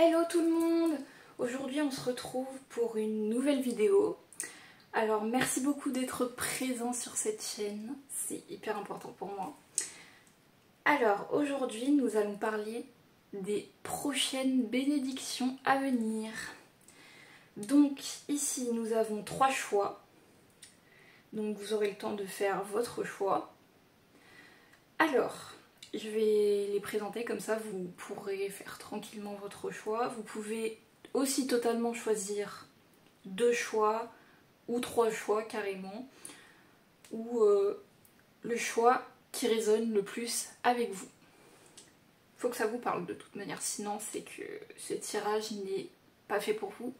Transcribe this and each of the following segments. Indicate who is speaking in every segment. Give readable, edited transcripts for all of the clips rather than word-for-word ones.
Speaker 1: Hello tout le monde! Aujourd'hui on se retrouve pour une nouvelle vidéo. Alors merci beaucoup d'être présent sur cette chaîne, c'est hyper important pour moi. Alors aujourd'hui nous allons parler des prochaines bénédictions à venir. Donc ici nous avons 3 choix. Donc vous aurez le temps de faire votre choix. Alors, je vais les présenter comme ça, vous pourrez faire tranquillement votre choix. Vous pouvez aussi totalement choisir 2 choix ou 3 choix carrément, ou le choix qui résonne le plus avec vous. Faut que ça vous parle de toute manière, sinon c'est que ce tirage n'est pas fait pour vous.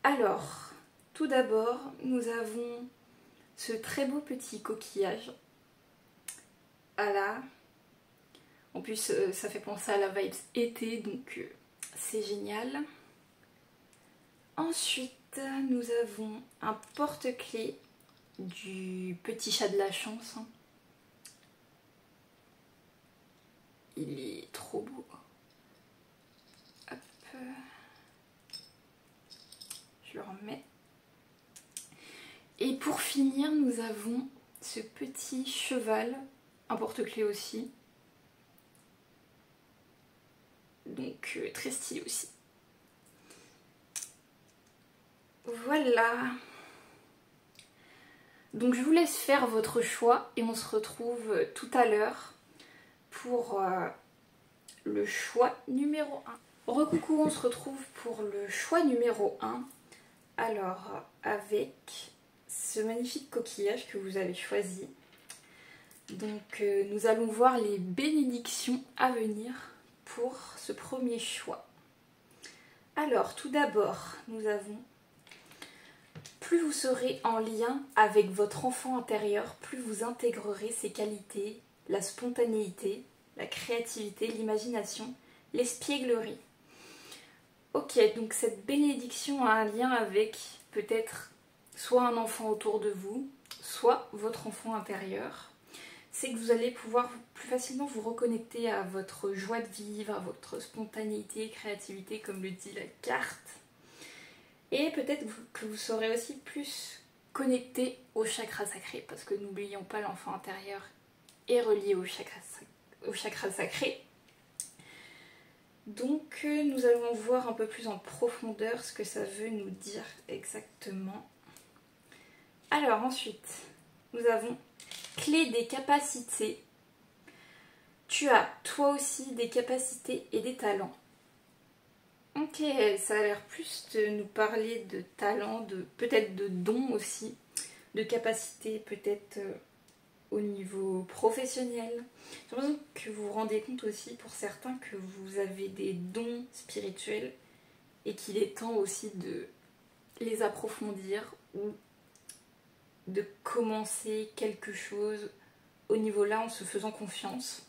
Speaker 1: Alors, tout d'abord, nous avons ce très beau petit coquillage. Voilà. En plus, ça fait penser à la vibe été, donc c'est génial. Ensuite, nous avons un porte-clés du petit chat de la chance. Il est trop beau. Hop. Je le remets. Et pour finir, nous avons ce petit cheval, un porte-clés aussi. Donc très stylé aussi. Voilà. Donc je vous laisse faire votre choix et on se retrouve tout à l'heure pour le choix numéro 1. Recoucou, on se retrouve pour le choix numéro 1. Alors avec ce magnifique coquillage que vous avez choisi. Donc nous allons voir les bénédictions à venir pour ce premier choix. Alors tout d'abord, nous avons: plus vous serez en lien avec votre enfant intérieur, plus vous intégrerez ses qualités, la spontanéité, la créativité, l'imagination, l'espièglerie. Ok, donc cette bénédiction a un lien avec peut-être soit un enfant autour de vous, soit votre enfant intérieur. C'est que vous allez pouvoir plus facilement vous reconnecter à votre joie de vivre, à votre spontanéité, créativité, comme le dit la carte. Et peut-être que vous serez aussi plus connecté au chakra sacré, parce que n'oublions pas, l'enfant intérieur est relié au chakra sacré. Donc nous allons voir un peu plus en profondeur ce que ça veut nous dire exactement. Alors ensuite, nous avons clé des capacités. Tu as toi aussi des capacités et des talents. Ok, ça a l'air plus de nous parler de talents, peut-être de dons aussi, de capacités peut-être au niveau professionnel. J'ai l'impression que vous vous rendez compte aussi pour certains que vous avez des dons spirituels et qu'il est temps aussi de les approfondir ou de commencer quelque chose au niveau là en se faisant confiance.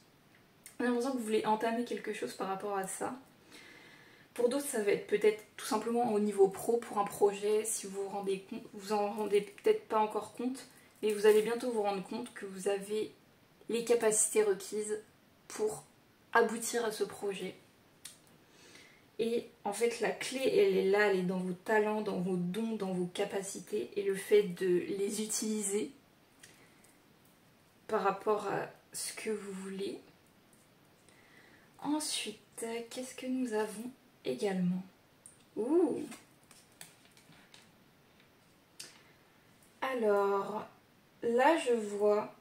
Speaker 1: J'ai l'impression que vous voulez entamer quelque chose par rapport à ça. Pour d'autres, ça va être peut-être tout simplement au niveau pro pour un projet, si vous vous en rendez peut-être pas encore compte, mais vous allez bientôt vous rendre compte que vous avez les capacités requises pour aboutir à ce projet. Et en fait, la clé, elle est là, elle est dans vos talents, dans vos dons, dans vos capacités, et le fait de les utiliser par rapport à ce que vous voulez. Ensuite, qu'est-ce que nous avons également? Ouh. Alors, là je vois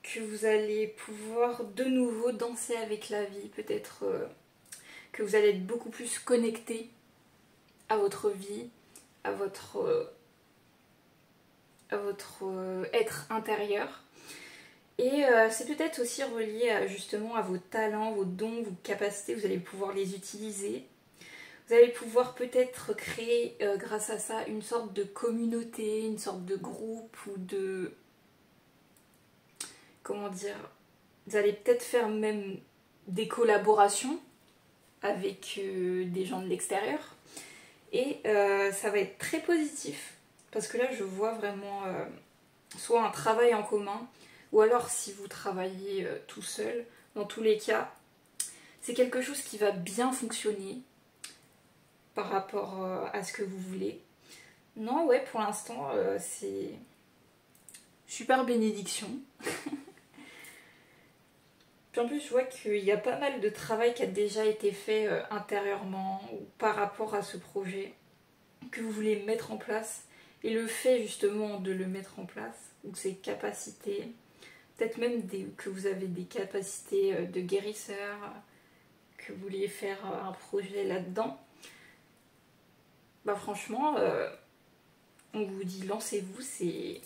Speaker 1: que vous allez pouvoir de nouveau danser avec la vie. Peut-être que vous allez être beaucoup plus connecté à votre vie, à votre être intérieur. Et c'est peut-être aussi relié justement à vos talents, vos dons, vos capacités. Vous allez pouvoir les utiliser. Vous allez pouvoir peut-être créer grâce à ça une sorte de communauté, une sorte de groupe ou de... Comment dire? Vous allez peut-être faire même des collaborations avec des gens de l'extérieur. Et ça va être très positif. Parce que là je vois vraiment soit un travail en commun, ou alors si vous travaillez tout seul, dans tous les cas, c'est quelque chose qui va bien fonctionner par rapport à ce que vous voulez. Non, ouais, pour l'instant, c'est super bénédiction. Puis en plus, je vois qu'il y a pas mal de travail qui a déjà été fait intérieurement ou par rapport à ce projet que vous voulez mettre en place. Et le fait justement de le mettre en place, ou ces capacités, peut-être même que vous avez des capacités de guérisseur, que vous vouliez faire un projet là-dedans, bah franchement, on vous dit lancez-vous, c'est...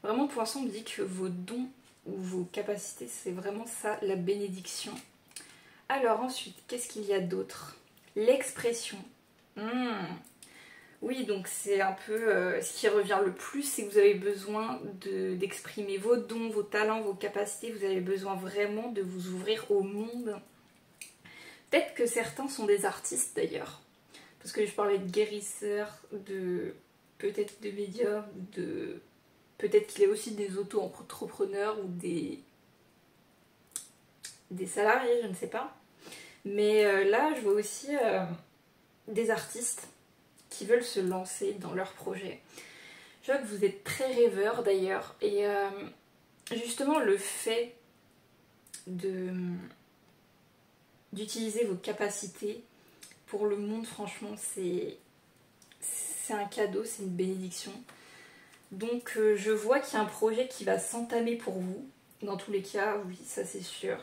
Speaker 1: Vraiment pour l'instant on me dit que vos dons ou vos capacités, c'est vraiment ça, la bénédiction. Alors ensuite, qu'est-ce qu'il y a d'autre? L'expression. Oui, donc c'est un peu ce qui revient le plus, c'est que vous avez besoin d'exprimer vos dons, vos talents, vos capacités. Vous avez besoin vraiment de vous ouvrir au monde. Peut-être que certains sont des artistes d'ailleurs. Parce que je parlais de guérisseurs, peut-être de médiums, peut-être qu'il y a aussi des auto-entrepreneurs ou des salariés, je ne sais pas. Mais là, je vois aussi des artistes qui veulent se lancer dans leur projet. Je vois que vous êtes très rêveur d'ailleurs. Et justement, le fait d'utiliser vos capacités pour le monde, franchement, c'est un cadeau, c'est une bénédiction. Donc je vois qu'il y a un projet qui va s'entamer pour vous. Dans tous les cas, oui, ça c'est sûr.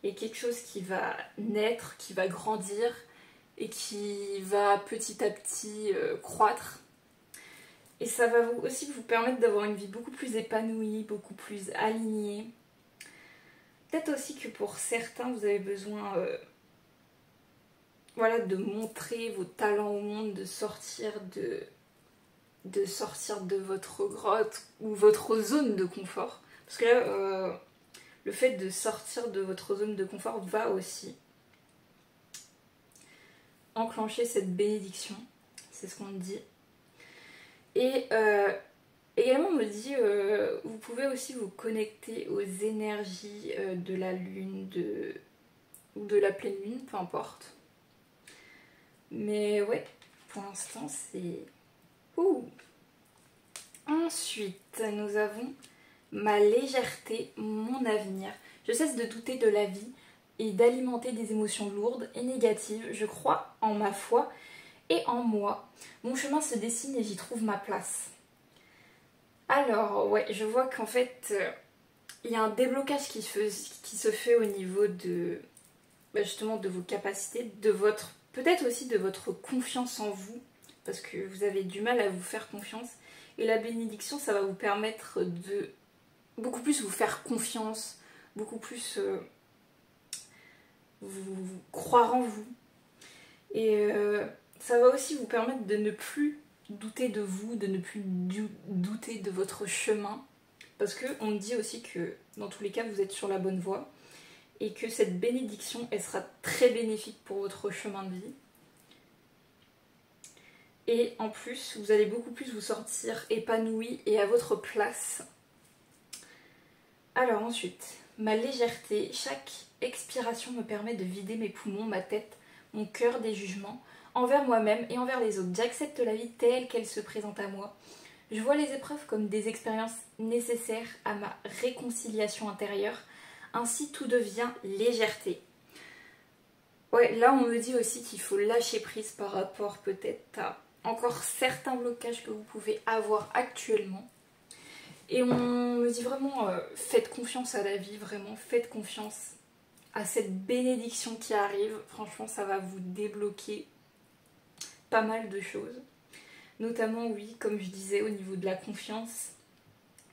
Speaker 1: Et quelque chose qui va naître, qui va grandir et qui va petit à petit croître. Et ça va aussi vous permettre d'avoir une vie beaucoup plus épanouie, beaucoup plus alignée. Peut-être aussi que pour certains, vous avez besoin voilà, de montrer vos talents au monde, de sortir de votre grotte ou votre zone de confort. Parce que là, le fait de sortir de votre zone de confort va aussi enclencher cette bénédiction. C'est ce qu'on dit. Et également, on me dit, vous pouvez aussi vous connecter aux énergies de la lune ou de la pleine lune, peu importe. Mais ouais, pour l'instant, c'est... Ouh. Ensuite, nous avons ma légèreté, mon avenir. Je cesse de douter de la vie et d'alimenter des émotions lourdes et négatives. Je crois en ma foi et en moi. Mon chemin se dessine et j'y trouve ma place. Alors, ouais, je vois qu'en fait, il y a un déblocage qui se fait au niveau de, justement, de vos capacités, de votre, peut-être aussi de votre confiance en vous, parce que vous avez du mal à vous faire confiance. Et la bénédiction, ça va vous permettre de beaucoup plus vous faire confiance, beaucoup plus vous croire en vous. Et ça va aussi vous permettre de ne plus douter de vous, de ne plus douter de votre chemin. Parce qu'on dit aussi que dans tous les cas, vous êtes sur la bonne voie. Et que cette bénédiction, elle sera très bénéfique pour votre chemin de vie. Et en plus, vous allez beaucoup plus vous sortir épanoui et à votre place. Alors ensuite, ma légèreté, chaque expiration me permet de vider mes poumons, ma tête, mon cœur des jugements, envers moi-même et envers les autres. J'accepte la vie telle qu'elle se présente à moi. Je vois les épreuves comme des expériences nécessaires à ma réconciliation intérieure. Ainsi, tout devient légèreté. Ouais, là on me dit aussi qu'il faut lâcher prise par rapport peut-être à encore certains blocages que vous pouvez avoir actuellement. Et on me dit vraiment, faites confiance à la vie, vraiment, faites confiance à cette bénédiction qui arrive. Franchement, ça va vous débloquer pas mal de choses. Notamment, oui, comme je disais, au niveau de la confiance.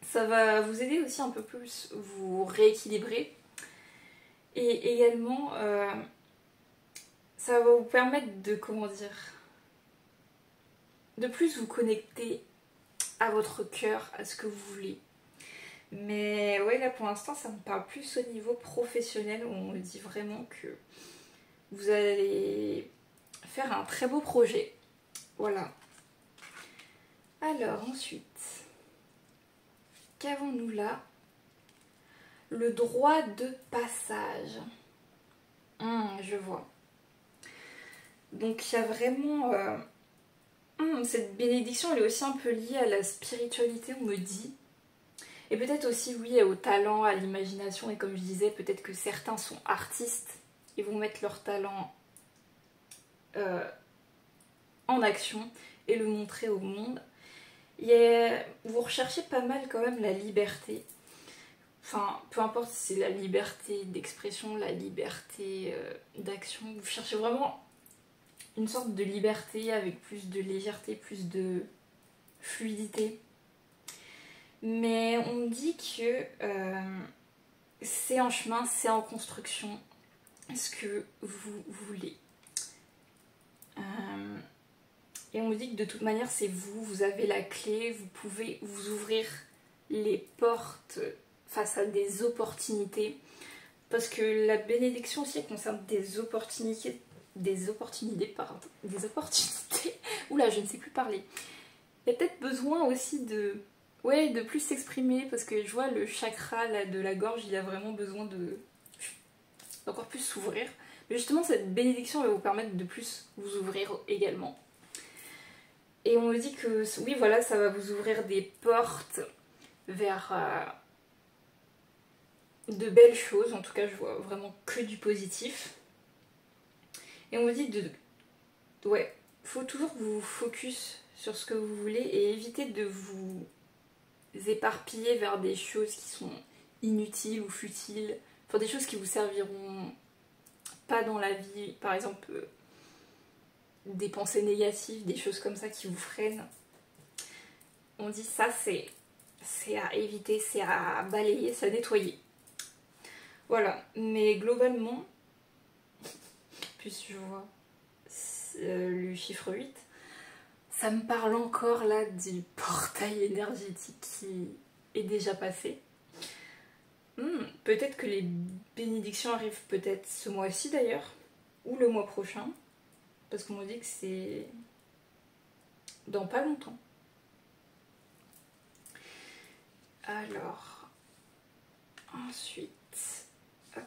Speaker 1: Ça va vous aider aussi un peu plus, vous rééquilibrer. Et également, ça va vous permettre de, comment dire, de plus vous connecter à votre cœur, à ce que vous voulez. Mais ouais, là pour l'instant, ça me parle plus au niveau professionnel où on me dit vraiment que vous allez faire un très beau projet. Voilà. Alors ensuite, qu'avons-nous là? Le droit de passage. je vois. Donc il y a vraiment... cette bénédiction, elle est aussi un peu liée à la spiritualité, on me dit. Et peut-être aussi, oui, au talent, à l'imagination. Et comme je disais, peut-être que certains sont artistes et vont mettre leur talent en action et le montrer au monde. Vous recherchez pas mal quand même la liberté. Enfin, peu importe si c'est la liberté d'expression, la liberté d'action. Vous cherchez vraiment une sorte de liberté avec plus de légèreté, plus de fluidité. Mais on me dit que c'est en chemin, c'est en construction, ce que vous voulez. Et on me dit que de toute manière, c'est vous, vous avez la clé, vous pouvez vous ouvrir les portes face à des opportunités. Parce que la bénédiction aussi, elle concerne des opportunités. Oula, je ne sais plus parler. Il y a peut-être besoin aussi de plus s'exprimer, parce que je vois le chakra là, de la gorge, il a vraiment besoin d'encore plus s'ouvrir. Mais justement, cette bénédiction va vous permettre de plus vous ouvrir également. Et on me dit que, oui, voilà, ça va vous ouvrir des portes vers de belles choses. En tout cas, je vois vraiment que du positif. Et on me dit faut toujours que vous focus sur ce que vous voulez et éviter de vous éparpiller vers des choses qui sont inutiles ou futiles. Enfin, des choses qui vous serviront pas dans la vie. Par exemple, des pensées négatives, des choses comme ça qui vous freinent. On dit ça, c'est à éviter, c'est à balayer, c'est à nettoyer. Voilà, mais globalement, puis je vois le chiffre 8, ça me parle encore là du portail énergétique qui est déjà passé. Peut-être que les bénédictions arrivent peut-être ce mois-ci d'ailleurs, ou le mois prochain, parce qu'on m'a dit que c'est dans pas longtemps. Alors, ensuite, hop.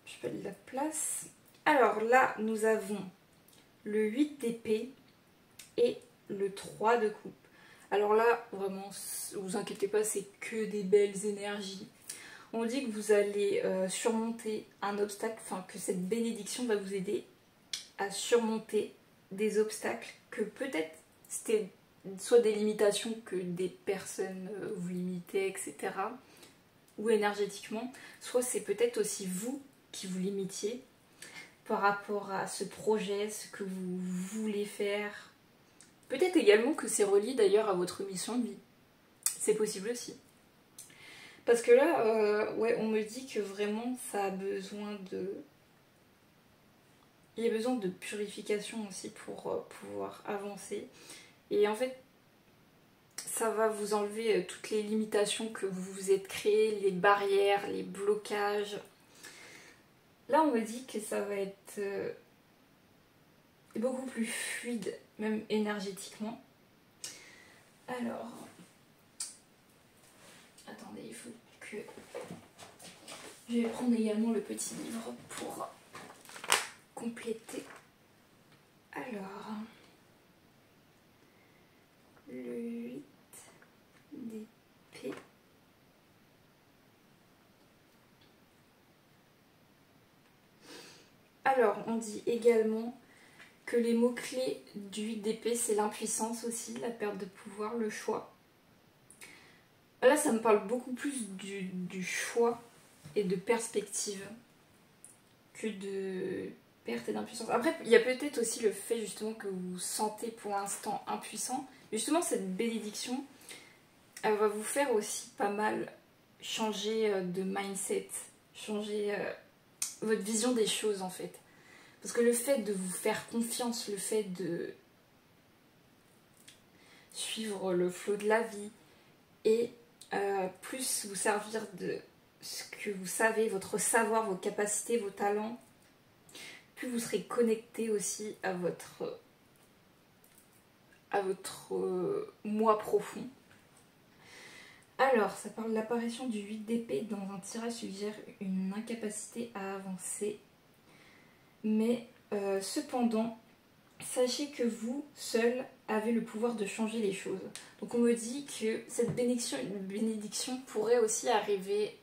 Speaker 1: Je fais de la place. Alors là, nous avons le 8 d'épée et le 3 de coupe. Alors là, vraiment, vous inquiétez pas, c'est que des belles énergies. On dit que vous allez surmonter un obstacle, enfin que cette bénédiction va vous aider à surmonter des obstacles que peut-être c'était soit des limitations que des personnes vous limitaient, etc. ou énergétiquement, soit c'est peut-être aussi vous qui vous limitiez par rapport à ce projet, ce que vous voulez faire. Peut-être également que c'est relié d'ailleurs à votre mission de vie. C'est possible aussi. Parce que là, on me dit que vraiment ça a besoin de... Il y a besoin de purification aussi pour pouvoir avancer. Et en fait, ça va vous enlever toutes les limitations que vous vous êtes créées, les barrières, les blocages. Là, on me dit que ça va être beaucoup plus fluide, même énergétiquement. Alors, attendez, il faut que... Je vais prendre également le petit livre pour compléter. Alors, le 8 d'épée. Alors, on dit également que les mots-clés du 8 d'épée, c'est l'impuissance aussi, la perte de pouvoir, le choix. Là, ça me parle beaucoup plus du choix et de perspective que de perte et d'impuissance. Après, il y a peut-être aussi le fait justement que vous vous sentez pour l'instant impuissant. Justement, cette bénédiction, elle va vous faire aussi pas mal changer de mindset, changer votre vision des choses en fait. Parce que le fait de vous faire confiance, le fait de suivre le flot de la vie et plus vous servir de ce que vous savez, votre savoir, vos capacités, vos talents, plus vous serez connecté aussi à à votre moi profond. Alors, ça parle de l'apparition du 8 d'épée dans un tirage suggère une incapacité à avancer. Mais cependant, sachez que vous, seul, avez le pouvoir de changer les choses. Donc on me dit que cette bénédiction pourrait aussi arriver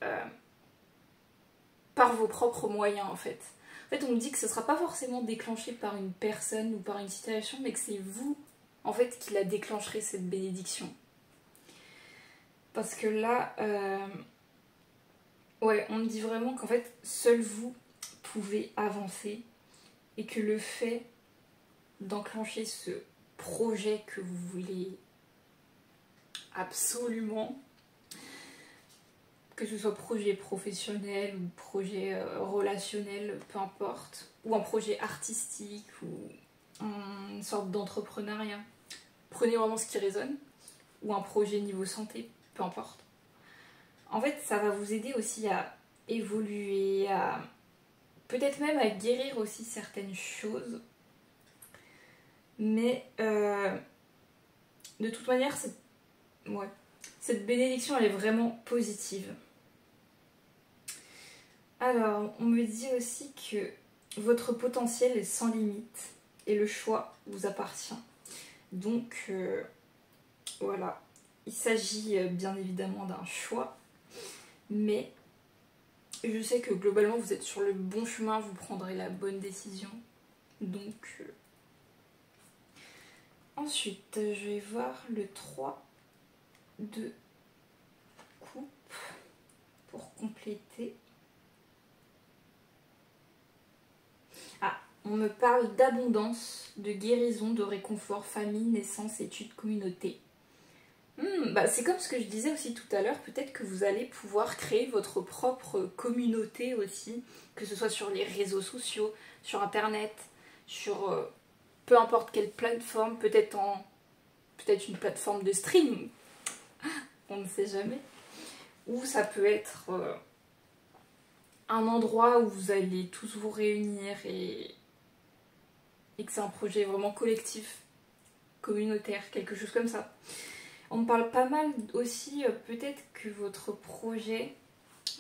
Speaker 1: par vos propres moyens en fait. En fait, on me dit que ce ne sera pas forcément déclenché par une personne ou par une situation, mais que c'est vous, en fait, qui la déclencherez, cette bénédiction. Parce que là, ouais, on me dit vraiment qu'en fait, seul vous pouvez avancer et que le fait d'enclencher ce projet que vous voulez absolument, que ce soit projet professionnel ou projet relationnel, peu importe, ou un projet artistique ou une sorte d'entrepreneuriat, prenez vraiment ce qui résonne, ou un projet niveau santé, peu importe. En fait, ça va vous aider aussi à évoluer, à peut-être même à guérir aussi certaines choses. Mais de toute manière, cette bénédiction, elle est vraiment positive. Alors, on me dit aussi que votre potentiel est sans limite et le choix vous appartient. Donc, voilà. Il s'agit bien évidemment d'un choix, mais je sais que globalement, vous êtes sur le bon chemin, vous prendrez la bonne décision. Donc, ensuite, je vais voir le 3 de coupe pour compléter. Ah, on me parle d'abondance, de guérison, de réconfort, famille, naissance, études, communauté. C'est comme ce que je disais aussi tout à l'heure, peut-être que vous allez pouvoir créer votre propre communauté aussi, que ce soit sur les réseaux sociaux, sur internet, sur peu importe quelle plateforme, peut-être une plateforme de stream, on ne sait jamais, ou ça peut être un endroit où vous allez tous vous réunir et que c'est un projet vraiment collectif, communautaire, quelque chose comme ça. On me parle pas mal aussi, peut-être que votre projet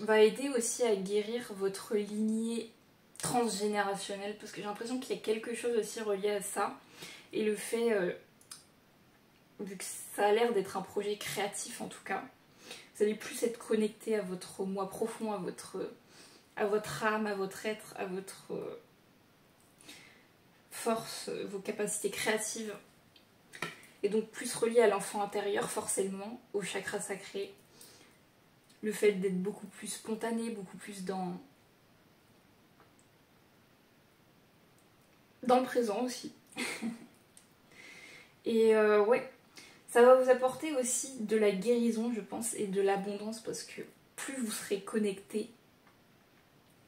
Speaker 1: va aider aussi à guérir votre lignée transgénérationnelle, parce que j'ai l'impression qu'il y a quelque chose aussi relié à ça. Et le fait, vu que ça a l'air d'être un projet créatif en tout cas, vous allez plus être connecté à votre moi profond, à votre âme, à votre être, à votre force, vos capacités créatives. Et donc plus relié à l'enfant intérieur forcément, au chakra sacré. Le fait d'être beaucoup plus spontané, beaucoup plus dans le présent aussi. Et ouais, ça va vous apporter aussi de la guérison je pense et de l'abondance parce que plus vous serez connecté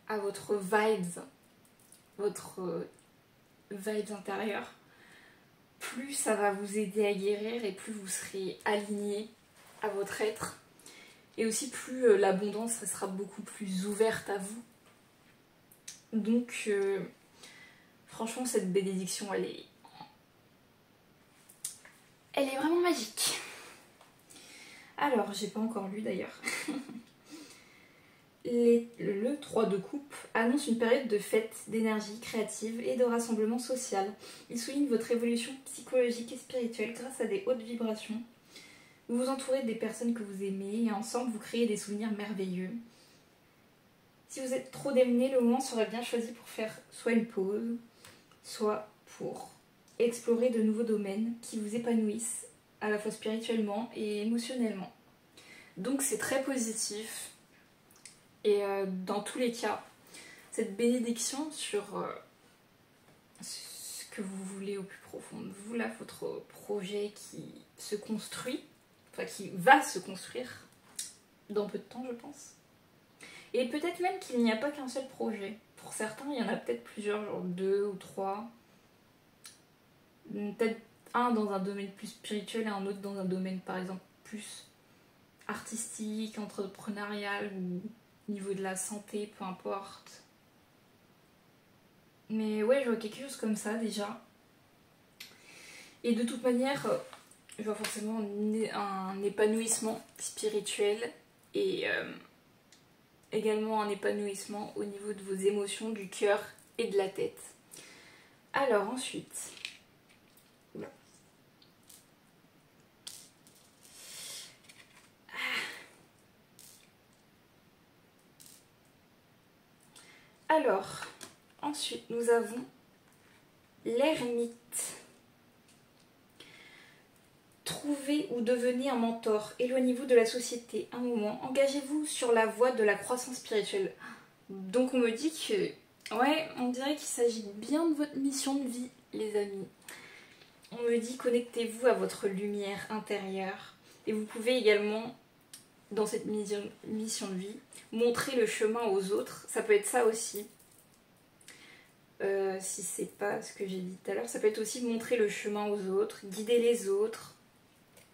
Speaker 1: à votre vibes intérieure, plus ça va vous aider à guérir et plus vous serez aligné à votre être. Et aussi plus l'abondance sera beaucoup plus ouverte à vous. Donc franchement cette bénédiction elle est vraiment magique. Alors j'ai pas encore lu d'ailleurs. Le 3 de coupe annonce une période de fête, d'énergie créative et de rassemblement social. Il souligne votre évolution psychologique et spirituelle grâce à des hautes vibrations. Vous vous entourez des personnes que vous aimez et ensemble vous créez des souvenirs merveilleux. Si vous êtes trop démené, le moment serait bien choisi pour faire soit une pause, soit pour explorer de nouveaux domaines qui vous épanouissent à la fois spirituellement et émotionnellement. Donc c'est très positif. Et dans tous les cas, cette bénédiction sur ce que vous voulez au plus profond de vous, là, votre projet qui se construit, enfin qui va se construire dans peu de temps, je pense. Et peut-être même qu'il n'y a pas qu'un seul projet. Pour certains, il y en a peut-être plusieurs, genre 2 ou 3. Peut-être un dans un domaine plus spirituel et un autre dans un domaine, par exemple, plus artistique, entrepreneurial ou niveau de la santé, peu importe. Mais ouais, je vois quelque chose comme ça déjà. Et de toute manière, je vois forcément un épanouissement spirituel et également un épanouissement au niveau de vos émotions, du cœur et de la tête. Alors ensuite, oula. Alors, ensuite nous avons l'ermite. Trouvez ou devenez un mentor, éloignez-vous de la société un moment, engagez-vous sur la voie de la croissance spirituelle. Donc on me dit que, ouais, on dirait qu'il s'agit bien de votre mission de vie, les amis. On me dit connectez-vous à votre lumière intérieure et vous pouvez également, dans cette mission de vie, montrer le chemin aux autres. Ça peut être ça aussi. Si c'est pas ce que j'ai dit tout à l'heure, ça peut être aussi montrer le chemin aux autres, guider les autres,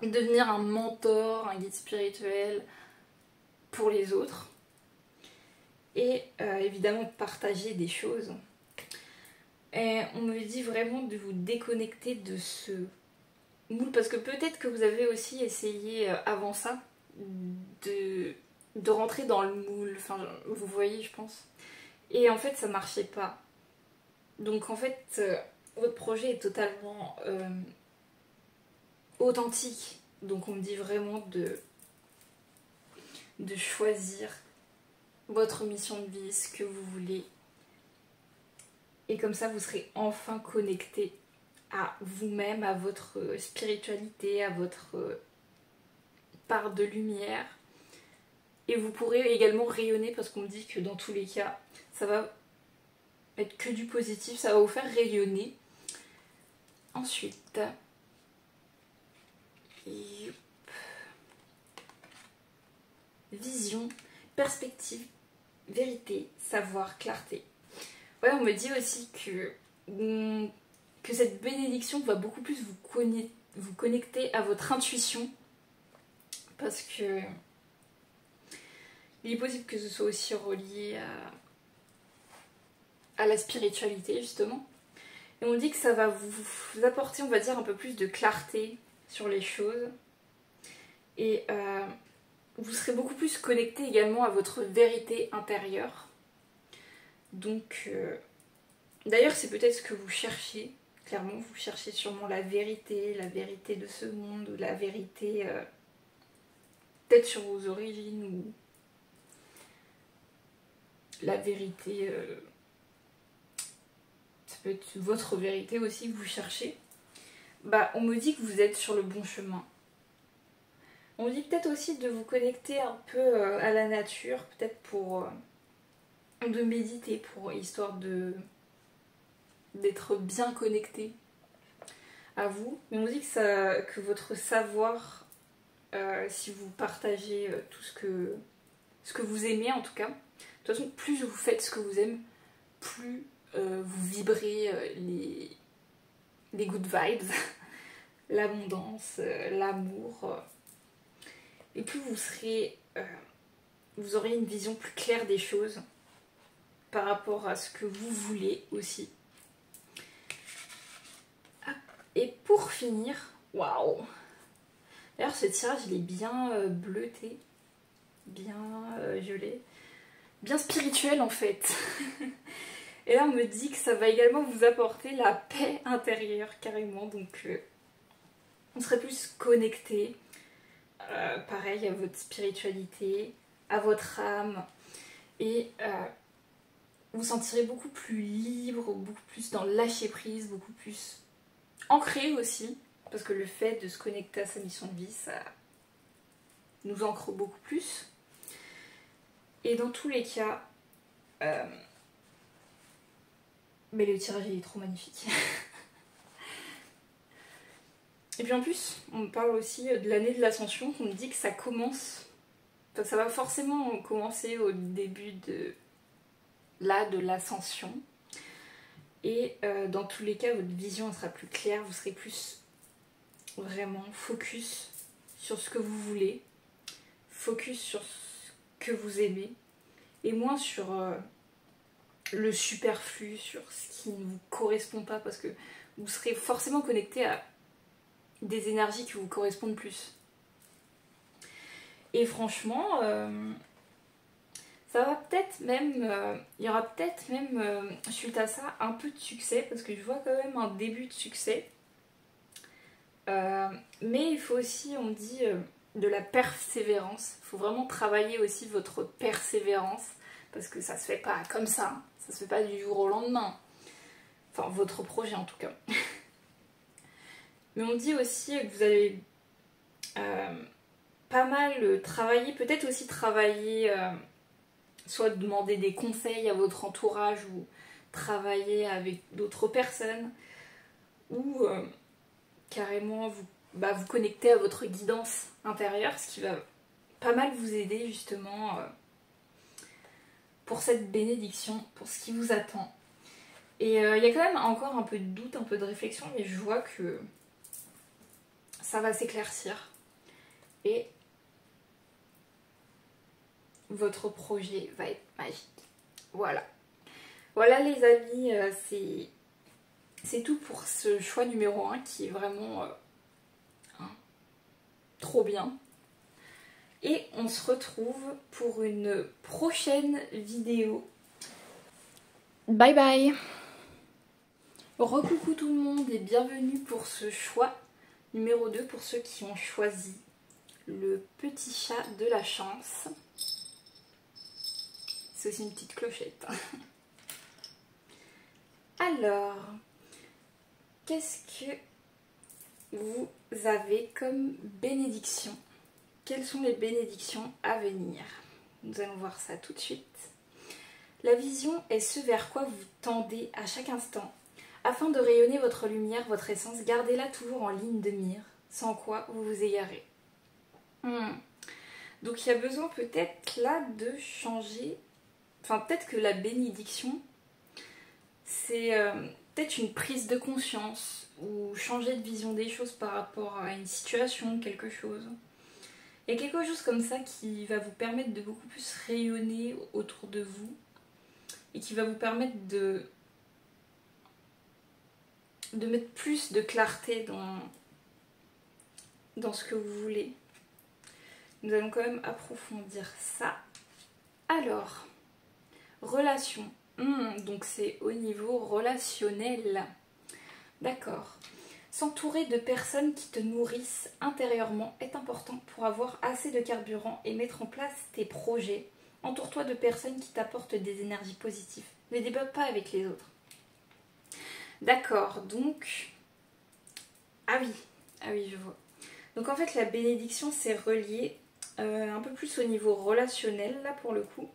Speaker 1: devenir un mentor, un guide spirituel pour les autres. Et évidemment partager des choses. Et on me dit vraiment de vous déconnecter de ce moule, parce que peut-être que vous avez aussi essayé avant ça de rentrer dans le moule, enfin vous voyez je pense. Et en fait ça marchait pas. Donc en fait votre projet est totalement authentique. Donc on me dit vraiment de choisir votre mission de vie, ce que vous voulez. Et comme ça vous serez enfin connecté à vous-même, à votre spiritualité, à votre part de lumière. Et vous pourrez également rayonner, parce qu'on me dit que dans tous les cas ça va être que du positif, ça va vous faire rayonner. Ensuite, vision, perspective, vérité, savoir, clarté. Ouais, on me dit aussi que cette bénédiction va beaucoup plus vous connecter à votre intuition, parce que il est possible que ce soit aussi relié à la spiritualité justement. Et on dit que ça va vous apporter, on va dire, un peu plus de clarté sur les choses. Et vous serez beaucoup plus connecté également à votre vérité intérieure. Donc, d'ailleurs, c'est peut-être ce que vous cherchez. Clairement, vous cherchez sûrement la vérité de ce monde, ou la vérité peut-être sur vos origines, ou la vérité... ça peut être votre vérité aussi que vous cherchez. Bah, on me dit que vous êtes sur le bon chemin. On me dit peut-être aussi de vous connecter un peu à la nature, peut-être pour de méditer, histoire d'être bien connecté à vous. Mais on me dit que votre savoir, si vous partagez tout ce que vous aimez en tout cas, de toute façon, plus vous faites ce que vous aimez, plus vous vibrez les good vibes, l'abondance, l'amour, et plus vous aurez une vision plus claire des choses par rapport à ce que vous voulez aussi. Ah, et pour finir, waouh! D'ailleurs ce tirage il est bien bleuté, bien gelé, bien spirituel en fait. Et là on me dit que ça va également vous apporter la paix intérieure carrément, donc on serait plus connecté, pareil, à votre spiritualité, à votre âme, et vous sentirez beaucoup plus libre, beaucoup plus dans le lâcher prise, beaucoup plus ancré aussi, parce que le fait de se connecter à sa mission de vie, ça nous ancre beaucoup plus. Et dans tous les cas, mais le tirage il est trop magnifique. Et puis en plus, on me parle aussi de l'année de l'ascension, on me dit que ça commence, enfin ça va forcément commencer au début de l'ascension. Et dans tous les cas, votre vision sera plus claire, vous serez plus vraiment focus sur ce que vous voulez, focus sur ce que vous aimez, et moins sur le superflu, sur ce qui ne vous correspond pas, parce que vous serez forcément connecté à des énergies qui vous correspondent plus. Et franchement, ça va peut-être même, il y aura peut-être même, suite à ça, un peu de succès, parce que je vois quand même un début de succès. Mais il faut aussi, on me dit, de la persévérance. Il faut vraiment travailler aussi votre persévérance, parce que ça se fait pas comme ça, hein. Ça se fait pas du jour au lendemain. Enfin, votre projet en tout cas. Mais on dit aussi que vous allez pas mal travailler, peut-être aussi travailler, soit demander des conseils à votre entourage ou travailler avec d'autres personnes, ou carrément vous connecter à votre guidance intérieure, ce qui va pas mal vous aider justement pour cette bénédiction, pour ce qui vous attend. Et il y a quand même encore un peu de doute, un peu de réflexion, mais je vois que ça va s'éclaircir. Et votre projet va être magique. Voilà. Voilà les amis, c'est tout pour ce choix numéro 1 qui est vraiment trop bien. Et on se retrouve pour une prochaine vidéo. Bye bye. Recoucou tout le monde et bienvenue pour ce choix numéro 2 pour ceux qui ont choisi le petit chat de la chance. C'est aussi une petite clochette. Alors, qu'est-ce que vous avez comme bénédiction? Quelles sont les bénédictions à venir? Nous allons voir ça tout de suite. La vision est ce vers quoi vous tendez à chaque instant. Afin de rayonner votre lumière, votre essence, gardez-la toujours en ligne de mire, sans quoi vous vous égarez. Donc il y a besoin peut-être là de changer, enfin peut-être que la bénédiction, c'est peut-être une prise de conscience ou changer de vision des choses par rapport à une situation, quelque chose. Il y a quelque chose comme ça qui va vous permettre de beaucoup plus rayonner autour de vous et qui va vous permettre de mettre plus de clarté dans ce que vous voulez. Nous allons quand même approfondir ça. Alors, relation. Donc c'est au niveau relationnel. D'accord. S'entourer de personnes qui te nourrissent intérieurement est important pour avoir assez de carburant et mettre en place tes projets. Entoure-toi de personnes qui t'apportent des énergies positives. Ne débatte pas avec les autres. D'accord, donc... Ah oui, je vois. Donc en fait, la bénédiction, c'est relié un peu plus au niveau relationnel, là, pour le coup.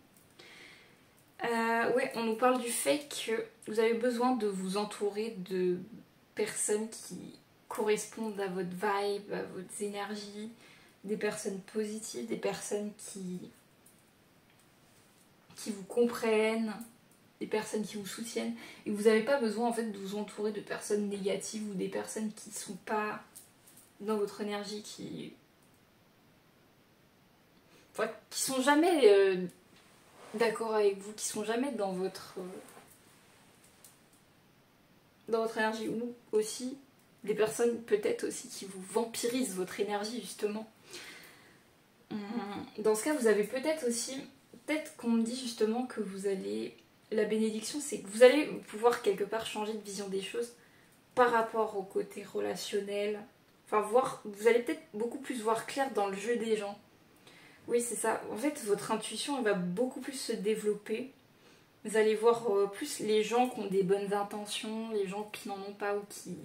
Speaker 1: Ouais, on nous parle du fait que vous avez besoin de vous entourer de personnes qui correspondent à votre vibe, à votre énergie, des personnes positives, des personnes qui vous comprennent, des personnes qui vous soutiennent. Et vous n'avez pas besoin en fait de vous entourer de personnes négatives ou des personnes qui ne sont pas dans votre énergie, qui sont jamais d'accord avec vous, qui sont jamais dans votre énergie, ou aussi des personnes peut-être aussi qui vous vampirisent votre énergie justement. Dans ce cas, vous avez peut-être aussi, peut-être qu'on me dit justement que vous allez, la bénédiction, c'est que vous allez pouvoir quelque part changer de vision des choses par rapport au côté relationnel. Enfin, vous allez peut-être beaucoup plus voir clair dans le jeu des gens. Oui, c'est ça. En fait, votre intuition, elle va beaucoup plus se développer. Vous allez voir plus les gens qui ont des bonnes intentions, les gens qui n'en ont pas ou qui ne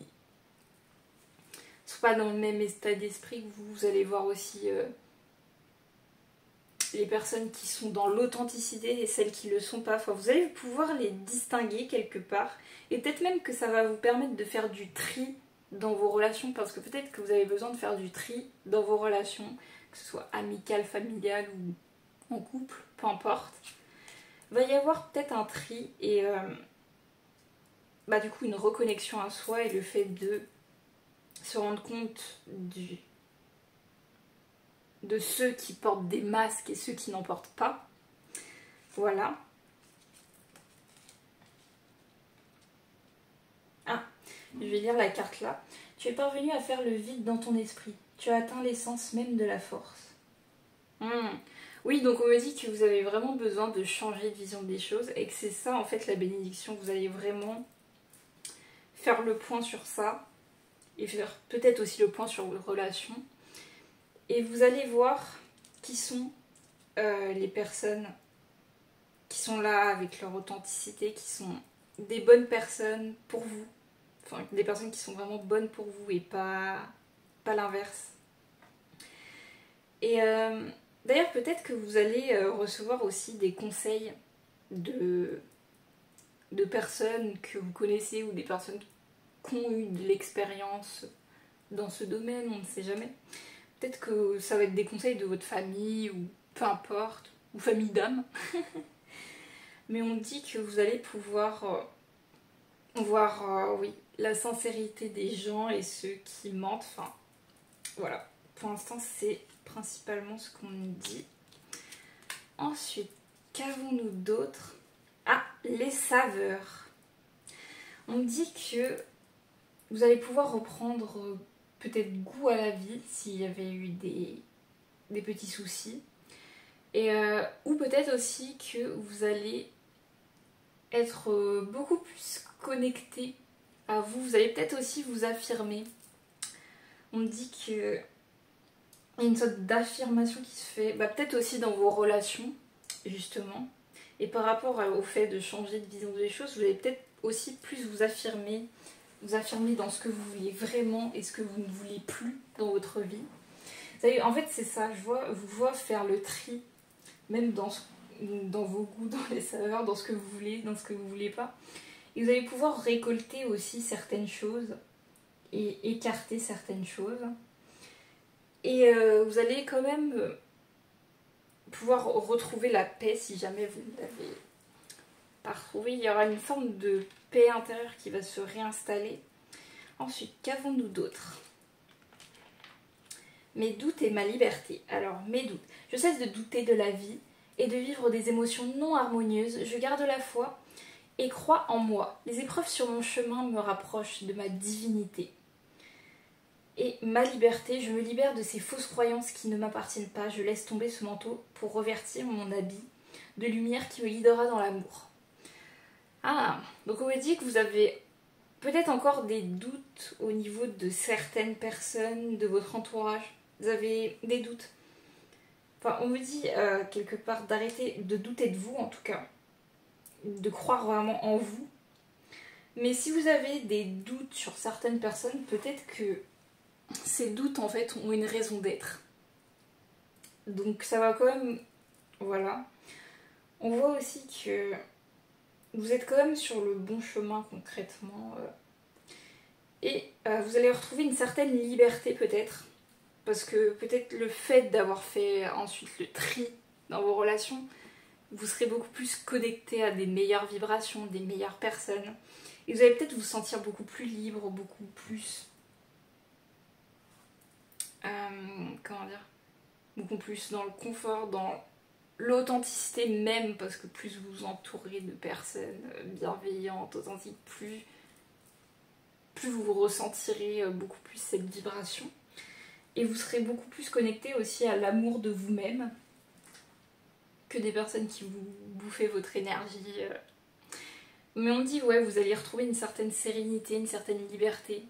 Speaker 1: sont pas dans le même état d'esprit que vous. Vous allez voir aussi les personnes qui sont dans l'authenticité et celles qui ne le sont pas. Enfin, vous allez pouvoir les distinguer quelque part. Et peut-être même que ça va vous permettre de faire du tri dans vos relations, parce que peut-être que vous avez besoin de faire du tri dans vos relations, que ce soit amicales, familiales ou en couple, peu importe. Il va y avoir peut-être un tri et du coup une reconnexion à soi et le fait de se rendre compte de ceux qui portent des masques et ceux qui n'en portent pas. Voilà. Ah, je vais lire la carte là. Tu es parvenu à faire le vide dans ton esprit. Tu as atteint l'essence même de la force. Oui, donc on me dit que vous avez vraiment besoin de changer de vision des choses et que c'est ça en fait la bénédiction. Vous allez vraiment faire le point sur ça et faire peut-être aussi le point sur vos relations. Et vous allez voir qui sont les personnes qui sont là avec leur authenticité, qui sont des bonnes personnes pour vous. Enfin, des personnes qui sont vraiment bonnes pour vous et pas l'inverse. Et d'ailleurs, peut-être que vous allez recevoir aussi des conseils de personnes que vous connaissez ou des personnes qui ont eu de l'expérience dans ce domaine, on ne sait jamais. Peut-être que ça va être des conseils de votre famille ou peu importe, ou famille d'âme. Mais on dit que vous allez pouvoir voir oui, la sincérité des gens et ceux qui mentent. Enfin, voilà. Pour l'instant, c'est principalement ce qu'on nous dit. Ensuite, qu'avons-nous d'autre? Ah, les saveurs. On dit que vous allez pouvoir reprendre peut-être goût à la vie s'il y avait eu des petits soucis. Et, ou peut-être aussi que vous allez être beaucoup plus connecté à vous. Vous allez peut-être aussi vous affirmer. On dit que y a une sorte d'affirmation qui se fait, peut-être aussi dans vos relations, justement. Et par rapport au fait de changer de vision des choses, vous allez peut-être aussi plus vous affirmer dans ce que vous voulez vraiment et ce que vous ne voulez plus dans votre vie. Vous savez, en fait, c'est ça, vous vois faire le tri, même dans vos goûts, dans les saveurs, dans ce que vous voulez, dans ce que vous voulez pas. Et vous allez pouvoir récolter aussi certaines choses et écarter certaines choses. Et vous allez quand même pouvoir retrouver la paix si jamais vous ne l'avez pas retrouvée. Il y aura une forme de paix intérieure qui va se réinstaller. Ensuite, qu'avons-nous d'autre? Mes doutes et ma liberté. Alors, mes doutes. Je cesse de douter de la vie et de vivre des émotions non harmonieuses. Je garde la foi et crois en moi. Les épreuves sur mon chemin me rapprochent de ma divinité. Et ma liberté, je me libère de ces fausses croyances qui ne m'appartiennent pas. Je laisse tomber ce manteau pour revêtir mon habit de lumière qui me guidera dans l'amour. Ah, donc on me dit que vous avez peut-être encore des doutes au niveau de certaines personnes de votre entourage. Vous avez des doutes. Enfin, on me dit quelque part d'arrêter de douter de vous, en tout cas. De croire vraiment en vous. Mais si vous avez des doutes sur certaines personnes, peut-être que ces doutes, en fait, ont une raison d'être. Donc ça va quand même... Voilà. On voit aussi que vous êtes quand même sur le bon chemin, concrètement. Et vous allez retrouver une certaine liberté, peut-être. Parce que peut-être le fait d'avoir fait ensuite le tri dans vos relations, vous serez beaucoup plus connecté à des meilleures vibrations, des meilleures personnes. Et vous allez peut-être vous sentir beaucoup plus libre, beaucoup plus... comment dire, beaucoup plus dans le confort, dans l'authenticité même, parce que plus vous vous entourez de personnes bienveillantes, authentiques, plus vous ressentirez beaucoup plus cette vibration. Et vous serez beaucoup plus connecté aussi à l'amour de vous-même que des personnes qui vous bouffaient votre énergie. Mais on dit, ouais, vous allez retrouver une certaine sérénité, une certaine liberté.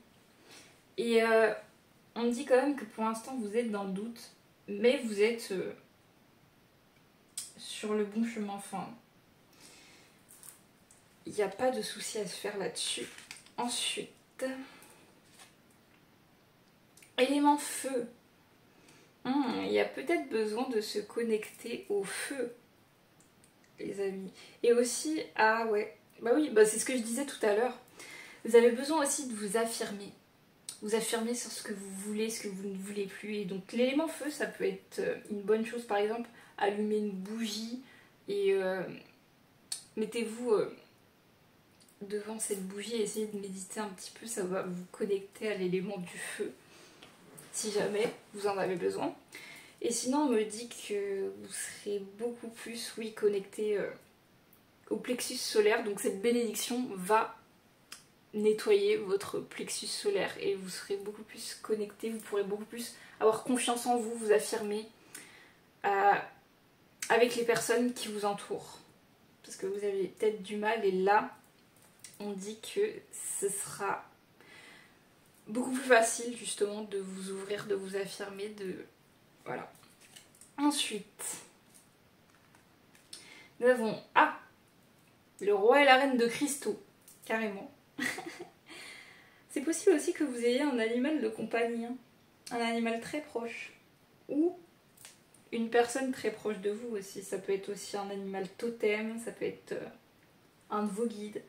Speaker 1: Et on dit quand même que pour l'instant vous êtes dans le doute, mais vous êtes sur le bon chemin. Enfin, il n'y a pas de souci à se faire là-dessus. Ensuite, élément feu. Il y a peut-être besoin de se connecter au feu, les amis. Et aussi, ah ouais, oui, c'est ce que je disais tout à l'heure. Vous avez besoin aussi de vous affirmer. Vous affirmer sur ce que vous voulez, ce que vous ne voulez plus. Et donc l'élément feu, ça peut être une bonne chose. Par exemple, allumer une bougie et mettez-vous devant cette bougie et essayez de méditer un petit peu. Ça va vous connecter à l'élément du feu, si jamais vous en avez besoin. Et sinon, on me dit que vous serez beaucoup plus, connecté au plexus solaire. Donc cette bénédiction va nettoyer votre plexus solaire et vous serez beaucoup plus connecté, vous pourrez beaucoup plus avoir confiance en vous, vous affirmer avec les personnes qui vous entourent. Parce que vous avez peut-être du mal et là, on dit que ce sera beaucoup plus facile justement de vous ouvrir, de vous affirmer, voilà. Ensuite, nous avons le roi et la reine de cristaux, carrément. C'est possible aussi que vous ayez un animal de compagnie, hein. Un animal très proche. Ou une personne très proche de vous aussi. Ça peut être aussi un animal totem, ça peut être un de vos guides.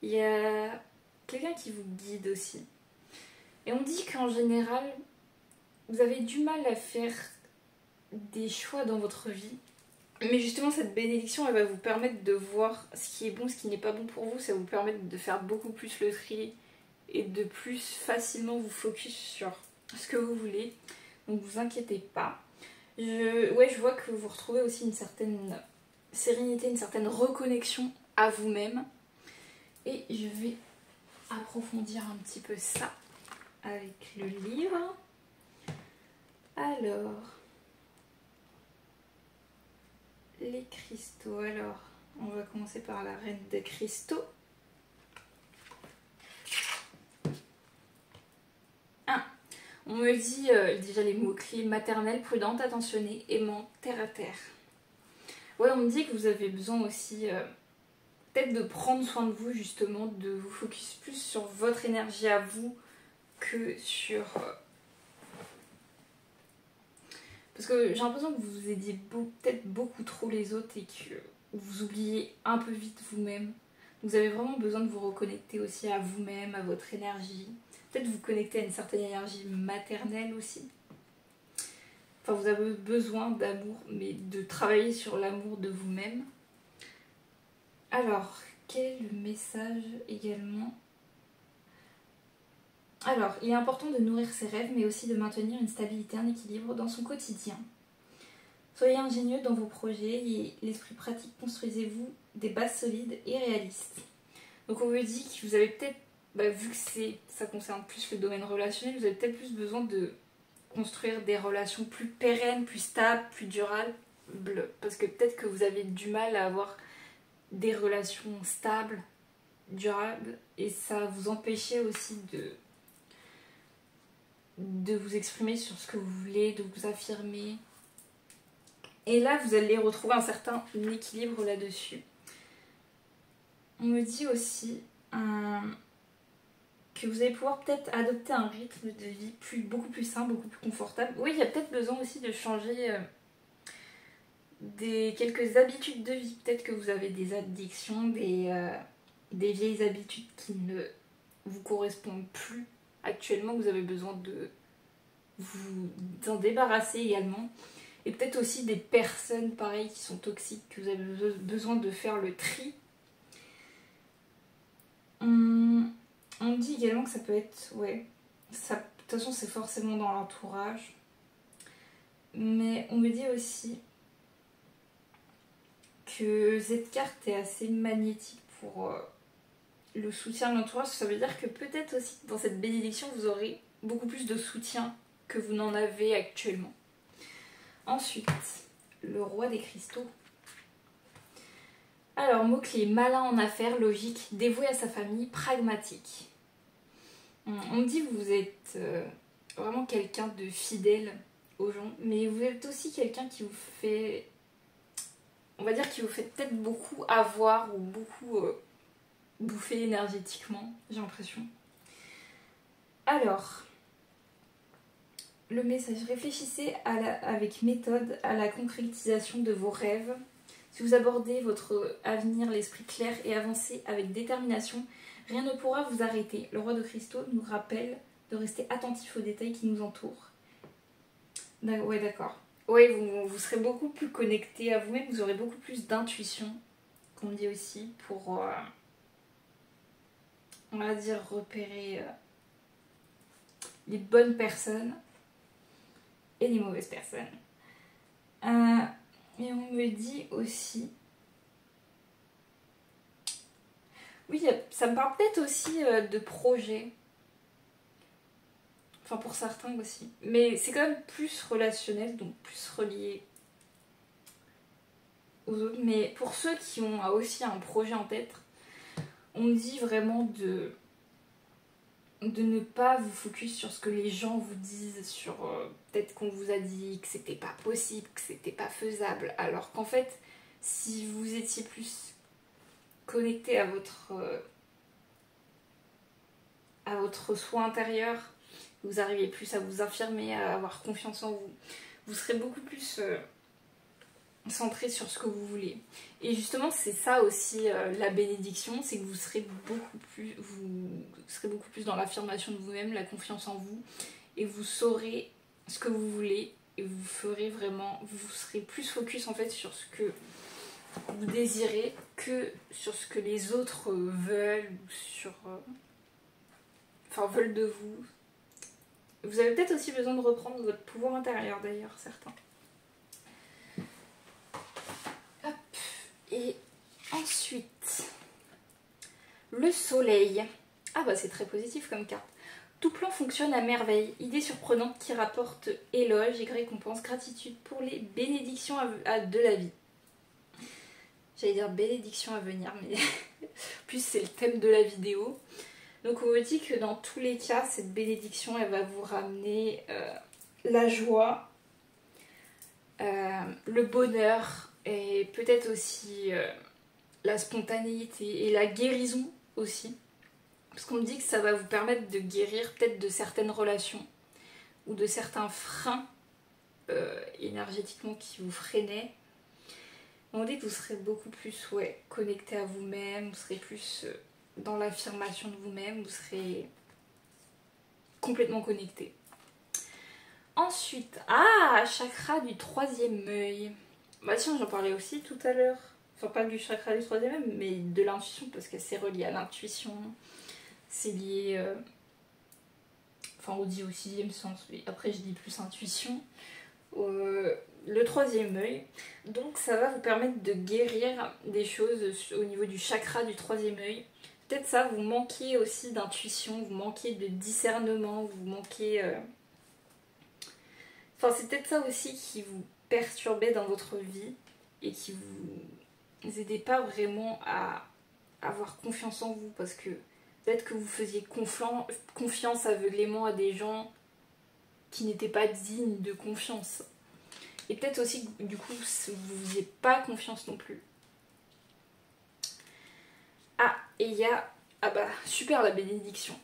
Speaker 1: Il y a quelqu'un qui vous guide aussi. Et on dit qu'en général, vous avez du mal à faire des choix dans votre vie. Mais justement, cette bénédiction, elle va vous permettre de voir ce qui est bon, ce qui n'est pas bon pour vous. Ça va vous permettre de faire beaucoup plus le tri et de plus facilement vous focus sur ce que vous voulez. Donc vous inquiétez pas. Je vois que vous retrouvez aussi une certaine sérénité, une certaine reconnexion à vous-même. Et je vais approfondir un petit peu ça avec le livre. Alors, les cristaux. Alors, on va commencer par la reine des cristaux. On me dit déjà les mots-clés: maternelle, prudente, attentionnée, aimant, terre à terre. Ouais, on me dit que vous avez besoin aussi peut-être de prendre soin de vous, justement, de vous focus plus sur votre énergie à vous que sur... Parce que j'ai l'impression que vous aidiez peut-être beaucoup trop les autres et que vous oubliez un peu vite vous-même. Vous avez vraiment besoin de vous reconnecter aussi à vous-même, à votre énergie. Peut-être vous connecter à une certaine énergie maternelle aussi. Enfin, vous avez besoin d'amour, mais de travailler sur l'amour de vous-même. Alors, quel est le message également? Alors, il est important de nourrir ses rêves, mais aussi de maintenir une stabilité, un équilibre dans son quotidien. Soyez ingénieux dans vos projets et l'esprit pratique, construisez-vous des bases solides et réalistes. Donc on me dit que vous avez peut-être, vu que ça concerne plus le domaine relationnel, vous avez peut-être plus besoin de construire des relations plus pérennes, plus stables, plus durables, parce que peut-être que vous avez du mal à avoir des relations stables, durables, et ça vous empêchait aussi de vous exprimer sur ce que vous voulez, de vous affirmer. Et là, vous allez retrouver un certain équilibre là-dessus. On me dit aussi que vous allez pouvoir peut-être adopter un rythme de vie beaucoup plus sain, beaucoup plus confortable. Oui, il y a peut-être besoin aussi de changer quelques habitudes de vie. Peut-être que vous avez des addictions, des vieilles habitudes qui ne vous correspondent plus actuellement. Vous avez besoin de vous en débarrasser également. Et peut-être aussi des personnes pareilles qui sont toxiques, que vous avez besoin de faire le tri. On dit également que ça peut être, de toute façon c'est forcément dans l'entourage. Mais on me dit aussi que cette carte est assez magnétique pour le soutien de l'entourage. Ça veut dire que peut-être aussi dans cette bénédiction vous aurez beaucoup plus de soutien que vous n'en avez actuellement. Ensuite, le roi des cristaux. Alors, mot-clé: malin en affaires, logique, dévoué à sa famille, pragmatique. On me dit que vous êtes vraiment quelqu'un de fidèle aux gens, mais vous êtes aussi quelqu'un qui vous fait, on va dire, qui vous fait peut-être beaucoup avoir ou beaucoup bouffer énergétiquement, j'ai l'impression. Alors, le message: réfléchissez avec méthode à la concrétisation de vos rêves. Si vous abordez votre avenir l'esprit clair et avancez avec détermination, rien ne pourra vous arrêter. Le roi de cristaux nous rappelle de rester attentif aux détails qui nous entourent. Ouais, d'accord. Oui, vous serez beaucoup plus connecté à vous-même, vous aurez beaucoup plus d'intuition, qu'on dit aussi, pour, on va dire, repérer les bonnes personnes et les mauvaises personnes. Et on me dit aussi... Oui, ça me parle peut-être aussi de projet. Enfin, pour certains aussi. Mais c'est quand même plus relationnel, donc plus relié aux autres. Mais pour ceux qui ont aussi un projet en tête, on dit vraiment de ne pas vous focus sur ce que les gens vous disent, sur peut-être qu'on vous a dit que c'était pas possible, que c'était pas faisable, alors qu'en fait, si vous étiez plus connecté à votre soi intérieur, vous arrivez plus à vous affirmer, à avoir confiance en vous, vous serez beaucoup plus centré sur ce que vous voulez. Et justement, c'est ça aussi la bénédiction, c'est que vous serez beaucoup plus dans l'affirmation de vous-même, la confiance en vous, et vous saurez ce que vous voulez, et vous serez plus focus en fait sur ce que vous désirez que sur ce que les autres veulent, ou veulent de vous. Vous avez peut-être aussi besoin de reprendre votre pouvoir intérieur d'ailleurs, certains. Hop. Et ensuite, le soleil. Ah bah c'est très positif comme carte. Tout plan fonctionne à merveille. Idée surprenante qui rapporte éloge et récompense, gratitude pour les bénédictions de la vie. J'allais dire bénédiction à venir, mais plus c'est le thème de la vidéo. Donc on me dit que dans tous les cas, cette bénédiction, elle va vous ramener la joie, le bonheur et peut-être aussi la spontanéité et la guérison aussi. Parce qu'on me dit que ça va vous permettre de guérir peut-être de certaines relations ou de certains freins énergétiquement qui vous freinaient. On dit que vous serez beaucoup plus connecté à vous-même, vous serez plus dans l'affirmation de vous-même, vous serez complètement connecté. Ensuite, chakra du troisième œil. Bah tiens, j'en parlais aussi tout à l'heure. Enfin, pas du chakra du troisième œil, mais de l'intuition, parce que c'est relié à l'intuition. C'est lié... on dit au sixième sens, mais après je dis plus intuition. Le troisième œil. Donc ça va vous permettre de guérir des choses au niveau du chakra du troisième œil. Peut-être ça, vous manquez aussi d'intuition, vous manquez de discernement, vous manquez... c'est peut-être ça aussi qui vous perturbait dans votre vie et qui vous aidait pas vraiment à avoir confiance en vous, parce que peut-être que vous faisiez confiance aveuglément à des gens qui n'étaient pas dignes de confiance. Et peut-être aussi que du coup, vous ne faisiez pas confiance non plus. Et il y a... super la bénédiction.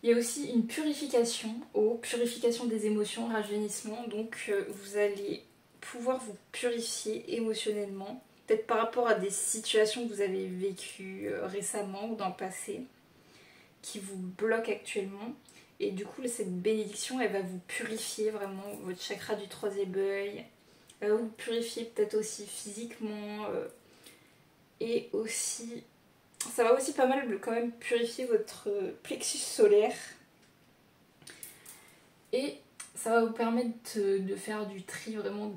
Speaker 1: Il y a aussi une purification, purification des émotions, rajeunissement. Donc vous allez pouvoir vous purifier émotionnellement. Peut-être par rapport à des situations que vous avez vécues récemment ou dans le passé, qui vous bloquent actuellement. Et du coup, cette bénédiction, elle va vous purifier vraiment votre chakra du troisième œil. Elle va vous purifier peut-être aussi physiquement. Et aussi, ça va aussi pas mal quand même purifier votre plexus solaire. Et ça va vous permettre de faire du tri vraiment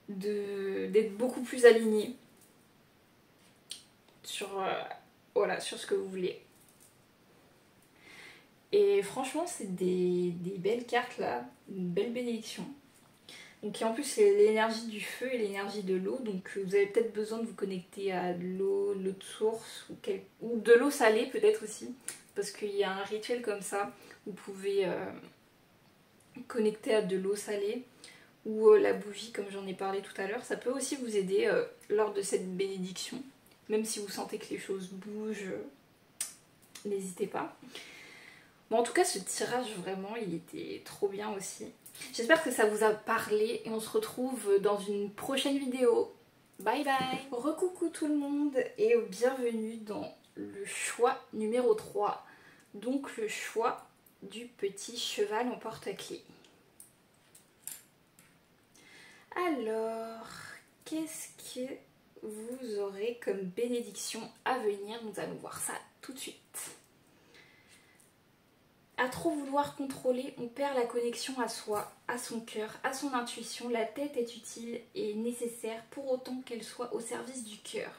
Speaker 1: d'être beaucoup plus aligné sur ce que vous voulez. Et franchement, c'est des belles cartes là, une belle bénédiction. Donc, et en plus, c'est l'énergie du feu et l'énergie de l'eau. Donc, vous avez peut-être besoin de vous connecter à de l'eau de source ou de l'eau salée peut-être aussi. Parce qu'il y a un rituel comme ça. Vous pouvez connecter à de l'eau salée ou la bougie, comme j'en ai parlé tout à l'heure. Ça peut aussi vous aider lors de cette bénédiction. Même si vous sentez que les choses bougent, n'hésitez pas. Bon, en tout cas, ce tirage, vraiment, il était trop bien aussi. J'espère que ça vous a parlé et on se retrouve dans une prochaine vidéo. Bye bye. Recoucou tout le monde et bienvenue dans le choix numéro 3. Donc le choix du petit cheval en porte-clés. Alors, qu'est-ce que vous aurez comme bénédiction à venir? Nous allons voir ça tout de suite. À trop vouloir contrôler, on perd la connexion à soi, à son cœur, à son intuition. La tête est utile et nécessaire pour autant qu'elle soit au service du cœur.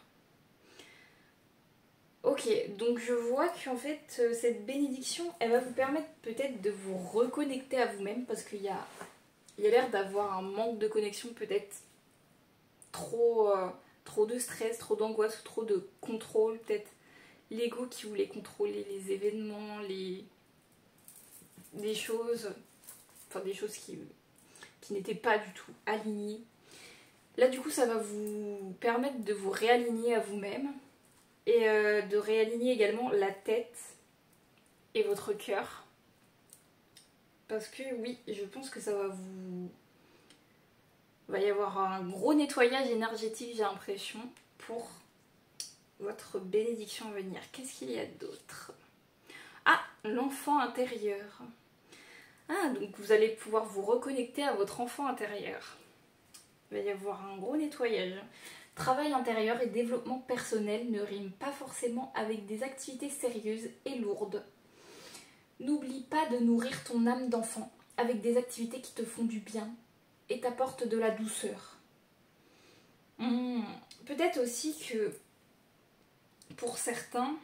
Speaker 1: Ok, donc je vois qu'en fait, cette bénédiction, elle va vous permettre peut-être de vous reconnecter à vous-même parce il y a l'air d'avoir un manque de connexion, peut-être trop de stress, trop d'angoisse, trop de contrôle, peut-être l'ego qui voulait contrôler les événements, des choses, enfin des choses qui n'étaient pas du tout alignées. Là, du coup, ça va vous permettre de vous réaligner à vous-même et de réaligner également la tête et votre cœur. Parce que oui, je pense que ça va vous... Il va y avoir un gros nettoyage énergétique, j'ai l'impression, pour votre bénédiction à venir. Qu'est-ce qu'il y a d'autre? Ah, l'enfant intérieur. Ah, donc vous allez pouvoir vous reconnecter à votre enfant intérieur. Il va y avoir un gros nettoyage. Travail intérieur et développement personnel ne riment pas forcément avec des activités sérieuses et lourdes. N'oublie pas de nourrir ton âme d'enfant avec des activités qui te font du bien et t'apportent de la douceur. Peut-être aussi que pour certains,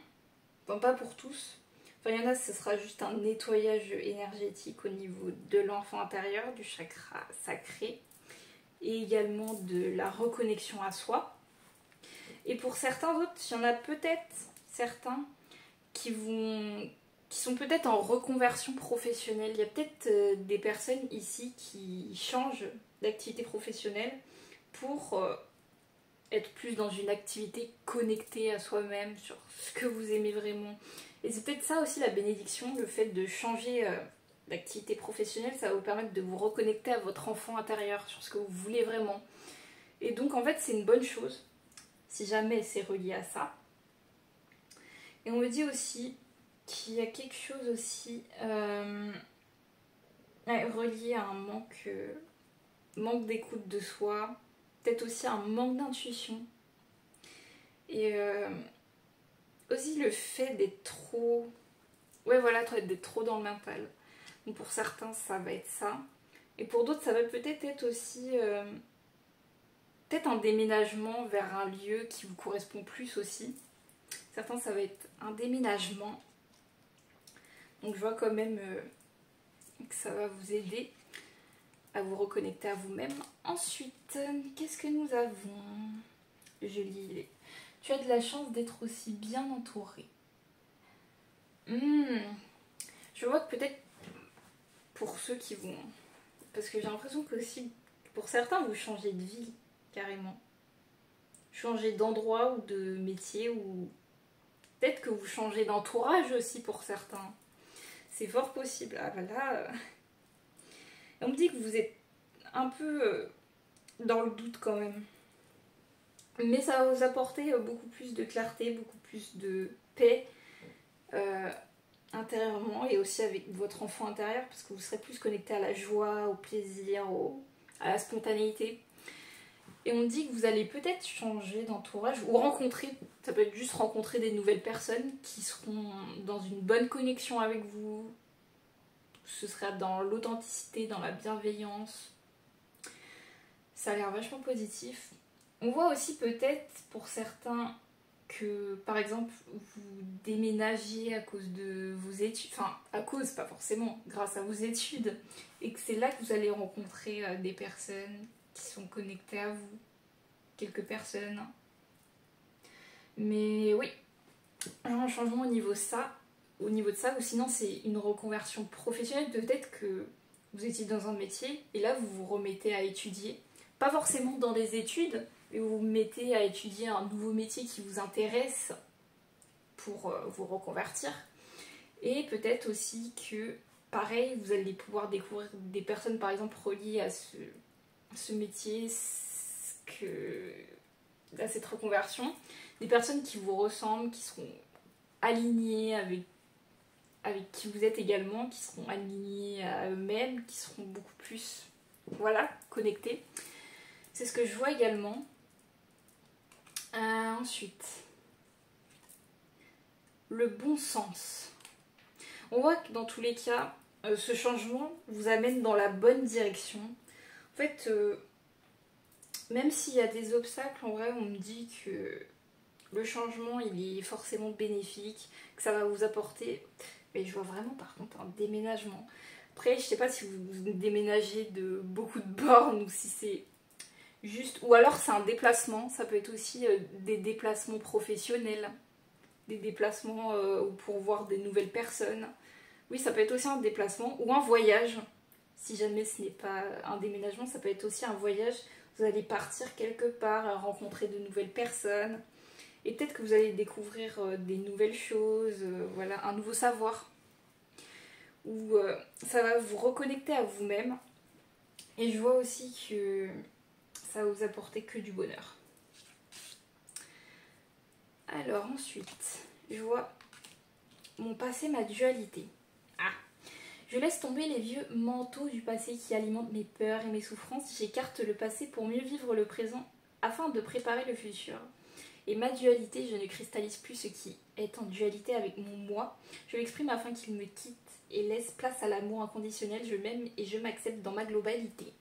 Speaker 1: enfin pas pour tous, enfin il y en a ce sera juste un nettoyage énergétique au niveau de l'enfant intérieur, du chakra sacré et également de la reconnexion à soi. Et pour certains autres, il y en a peut-être certains qui sont peut-être en reconversion professionnelle. Il y a peut-être des personnes ici qui changent d'activité professionnelle pour être plus dans une activité connectée à soi-même, sur ce que vous aimez vraiment. Et c'est peut-être ça aussi la bénédiction, le fait de changer d'activité professionnelle, ça va vous permettre de vous reconnecter à votre enfant intérieur, sur ce que vous voulez vraiment. Et donc en fait c'est une bonne chose, si jamais c'est relié à ça. Et on me dit aussi qu'il y a quelque chose aussi relié à un manque d'écoute de soi, peut-être aussi un manque d'intuition. Et aussi le fait d'être trop... Ouais voilà, d'être trop dans le mental. Donc pour certains ça va être ça. Et pour d'autres ça va peut-être être aussi... peut-être un déménagement vers un lieu qui vous correspond plus aussi. Certains ça va être un déménagement. Donc je vois quand même que ça va vous aider à vous reconnecter à vous-même. Ensuite, qu'est-ce que nous avons? Je lis. Tu as de la chance d'être aussi bien entouré. Je vois que peut-être pour ceux qui vont... Parce que j'ai l'impression que aussi, pour certains, vous changez de vie, carrément. Changez d'endroit ou de métier, ou peut-être que vous changez d'entourage aussi pour certains. C'est fort possible. Ah voilà. On me dit que vous êtes un peu dans le doute quand même. Mais ça va vous apporter beaucoup plus de clarté, beaucoup plus de paix intérieurement et aussi avec votre enfant intérieur parce que vous serez plus connecté à la joie, au plaisir, à la spontanéité. Et on dit que vous allez peut-être changer d'entourage ou rencontrer, ça peut être juste rencontrer des nouvelles personnes qui seront dans une bonne connexion avec vous. Ce sera dans l'authenticité, dans la bienveillance. Ça a l'air vachement positif. On voit aussi peut-être pour certains que par exemple vous déménagiez à cause de vos études, enfin à cause, pas forcément, grâce à vos études, et que c'est là que vous allez rencontrer des personnes qui sont connectées à vous, quelques personnes. Mais oui, un changement au niveau de ça, ou sinon c'est une reconversion professionnelle, peut-être que vous étiez dans un métier et là vous vous remettez à étudier, pas forcément dans des études, et vous vous mettez à étudier un nouveau métier qui vous intéresse pour vous reconvertir. Et peut-être aussi que, pareil, vous allez pouvoir découvrir des personnes, par exemple, reliées à ce métier, à cette reconversion. Des personnes qui vous ressemblent, qui seront alignées avec qui vous êtes également, qui seront alignées à eux-mêmes, qui seront beaucoup plus, voilà, connectés. C'est ce que je vois également. Ensuite, le bon sens. On voit que dans tous les cas, ce changement vous amène dans la bonne direction. En fait, même s'il y a des obstacles, en vrai, on me dit que le changement il est forcément bénéfique, que ça va vous apporter. Mais je vois vraiment par contre un déménagement. Après, je sais pas si vous déménagez de beaucoup de bornes ou si c'est juste... Ou alors c'est un déplacement, ça peut être aussi des déplacements professionnels, des déplacements pour voir des nouvelles personnes. Oui, ça peut être aussi un déplacement ou un voyage. Si jamais ce n'est pas un déménagement, ça peut être aussi un voyage. Vous allez partir quelque part, rencontrer de nouvelles personnes. Et peut-être que vous allez découvrir des nouvelles choses, voilà, un nouveau savoir. Ou ça va vous reconnecter à vous-même. Et je vois aussi que ça va vous apporter que du bonheur. Alors ensuite, je vois mon passé, ma dualité. Ah, je laisse tomber les vieux manteaux du passé qui alimentent mes peurs et mes souffrances. J'écarte le passé pour mieux vivre le présent afin de préparer le futur. Et ma dualité, je ne cristallise plus ce qui est en dualité avec mon moi. Je l'exprime afin qu'il me quitte et laisse place à l'amour inconditionnel. Je m'aime et je m'accepte dans ma globalité.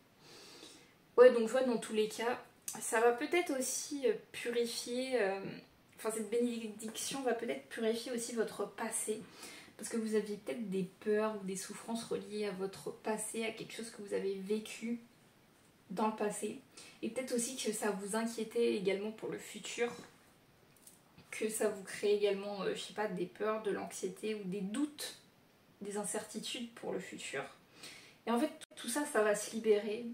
Speaker 1: Ouais, donc je vois dans tous les cas, ça va peut-être aussi purifier... Enfin, cette bénédiction va peut-être purifier aussi votre passé. Parce que vous aviez peut-être des peurs ou des souffrances reliées à votre passé, à quelque chose que vous avez vécu dans le passé. Et peut-être aussi que ça vous inquiétait également pour le futur. Que ça vous crée également, je sais pas, des peurs, de l'anxiété ou des doutes, des incertitudes pour le futur. Et en fait, tout ça, ça va se libérer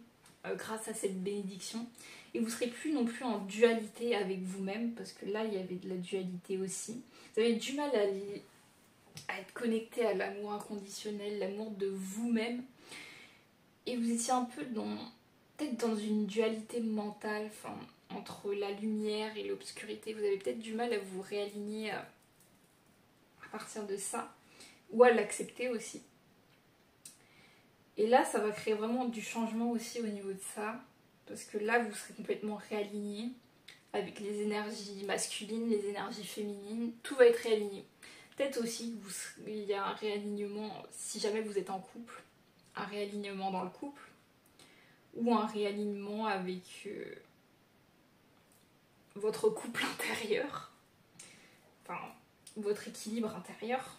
Speaker 1: grâce à cette bénédiction. Et vous ne serez plus non plus en dualité avec vous-même, parce que là, il y avait de la dualité aussi. Vous avez du mal à être connecté à l'amour inconditionnel, l'amour de vous-même. Et vous étiez un peu peut-être dans une dualité mentale, enfin, entre la lumière et l'obscurité. Vous avez peut-être du mal à vous réaligner à partir de ça, ou à l'accepter aussi. Et là, ça va créer vraiment du changement aussi au niveau de ça, parce que là, vous serez complètement réaligné avec les énergies masculines, les énergies féminines, tout va être réaligné. Peut-être aussi qu'il y a un réalignement, si jamais vous êtes en couple, un réalignement dans le couple, ou un réalignement avec votre couple intérieur, enfin, votre équilibre intérieur.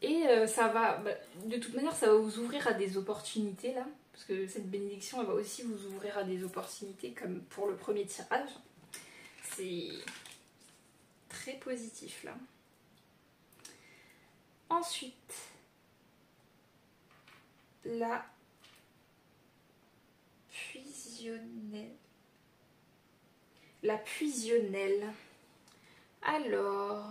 Speaker 1: Et ça va, de toute manière, ça va vous ouvrir à des opportunités là, parce que cette bénédiction, elle va aussi vous ouvrir à des opportunités, comme pour le premier tirage. C'est très positif là. Ensuite, la puisionnelle. La puisionnelle. Alors...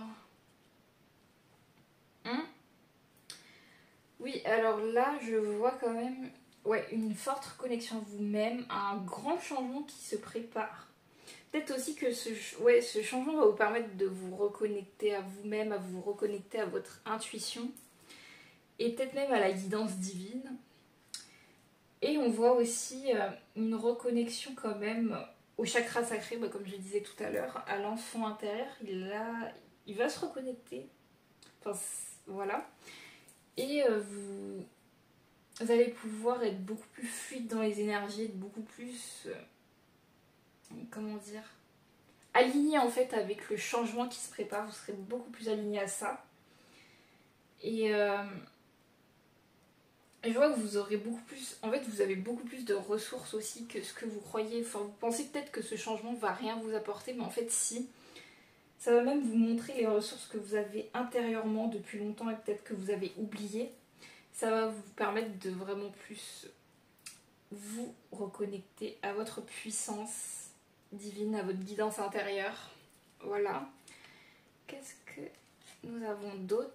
Speaker 1: Oui, alors là, je vois quand même une forte connexion à vous-même, un grand changement qui se prépare. Peut-être aussi que ce changement va vous permettre de vous reconnecter à vous-même, à vous reconnecter à votre intuition, et peut-être même à la guidance divine. Et on voit aussi une reconnexion quand même au chakra sacré, comme je disais tout à l'heure, à l'enfant intérieur. Il va se reconnecter. Enfin, voilà. Et vous allez pouvoir être beaucoup plus fluide dans les énergies, être beaucoup plus, comment dire, aligné en fait avec le changement qui se prépare. Vous serez beaucoup plus aligné à ça. Et je vois que vous aurez beaucoup plus, en fait vous avez beaucoup plus de ressources aussi que ce que vous croyez. Enfin, vous pensez peut-être que ce changement va rien vous apporter, mais en fait si. Ça va même vous montrer les ressources que vous avez intérieurement depuis longtemps et peut-être que vous avez oubliées. Ça va vous permettre de vraiment plus vous reconnecter à votre puissance divine, à votre guidance intérieure. Voilà. Qu'est-ce que nous avons d'autre?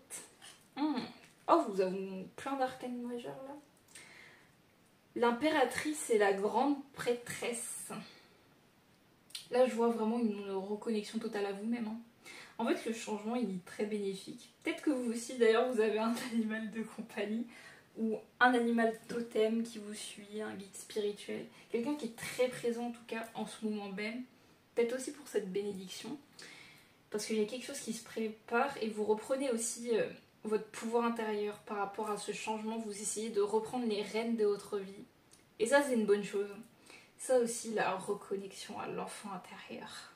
Speaker 1: Oh, nous avons plein d'arcanes majeurs là. L'impératrice et la grande prêtresse. Là, je vois vraiment une reconnexion totale à vous-même. En fait, le changement, il est très bénéfique. Peut-être que vous aussi, d'ailleurs, vous avez un animal de compagnie ou un animal totem qui vous suit, un guide spirituel. Quelqu'un qui est très présent, en tout cas, en ce moment même. Peut-être aussi pour cette bénédiction. Parce qu'il y a quelque chose qui se prépare et vous reprenez aussi votre pouvoir intérieur par rapport à ce changement. Vous essayez de reprendre les rênes de votre vie. Et ça, c'est une bonne chose. Ça aussi, la reconnexion à l'enfant intérieur.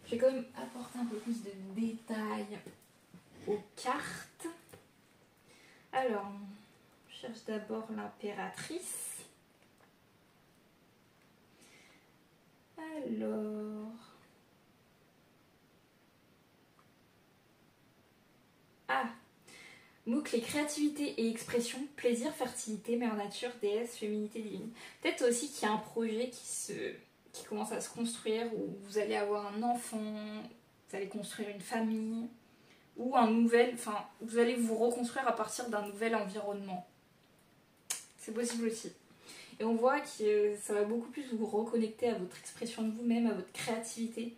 Speaker 1: Je vais quand même apporter un peu plus de détails aux cartes. Alors, on cherche d'abord l'impératrice. Alors... Ah! Mots-clés créativité et expression, plaisir, fertilité, mère nature, déesse, féminité divine. Peut-être aussi qu'il y a un projet qui commence à se construire, où vous allez avoir un enfant, vous allez construire une famille, ou vous allez vous reconstruire à partir d'un nouvel environnement. C'est possible aussi. Et on voit que ça va beaucoup plus vous reconnecter à votre expression de vous-même, à votre créativité.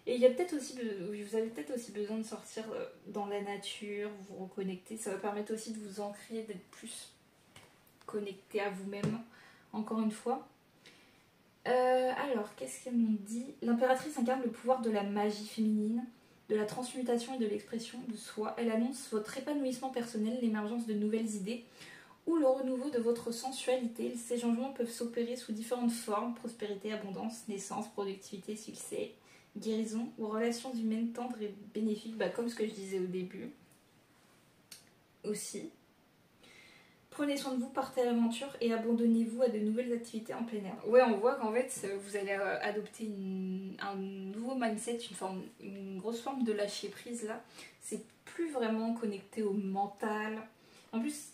Speaker 1: Et il y a peut-être aussi, vous avez peut-être aussi besoin de sortir dans la nature, vous reconnecter. Ça va permettre aussi de vous ancrer, d'être plus connecté à vous-même, encore une fois. Alors, qu'est-ce qu'elle nous dit? L'impératrice incarne le pouvoir de la magie féminine, de la transmutation et de l'expression de soi. Elle annonce votre épanouissement personnel, l'émergence de nouvelles idées ou le renouveau de votre sensualité. Ces changements peuvent s'opérer sous différentes formes: prospérité, abondance, naissance, productivité, succès, guérison ou relations humaines tendres et bénéfiques, comme ce que je disais au début aussi. Prenez soin de vous, partez à l'aventure et abandonnez-vous à de nouvelles activités en plein air. Ouais, on voit qu'en fait vous allez adopter un nouveau mindset, une grosse forme de lâcher prise là. C'est plus vraiment connecté au mental. En plus,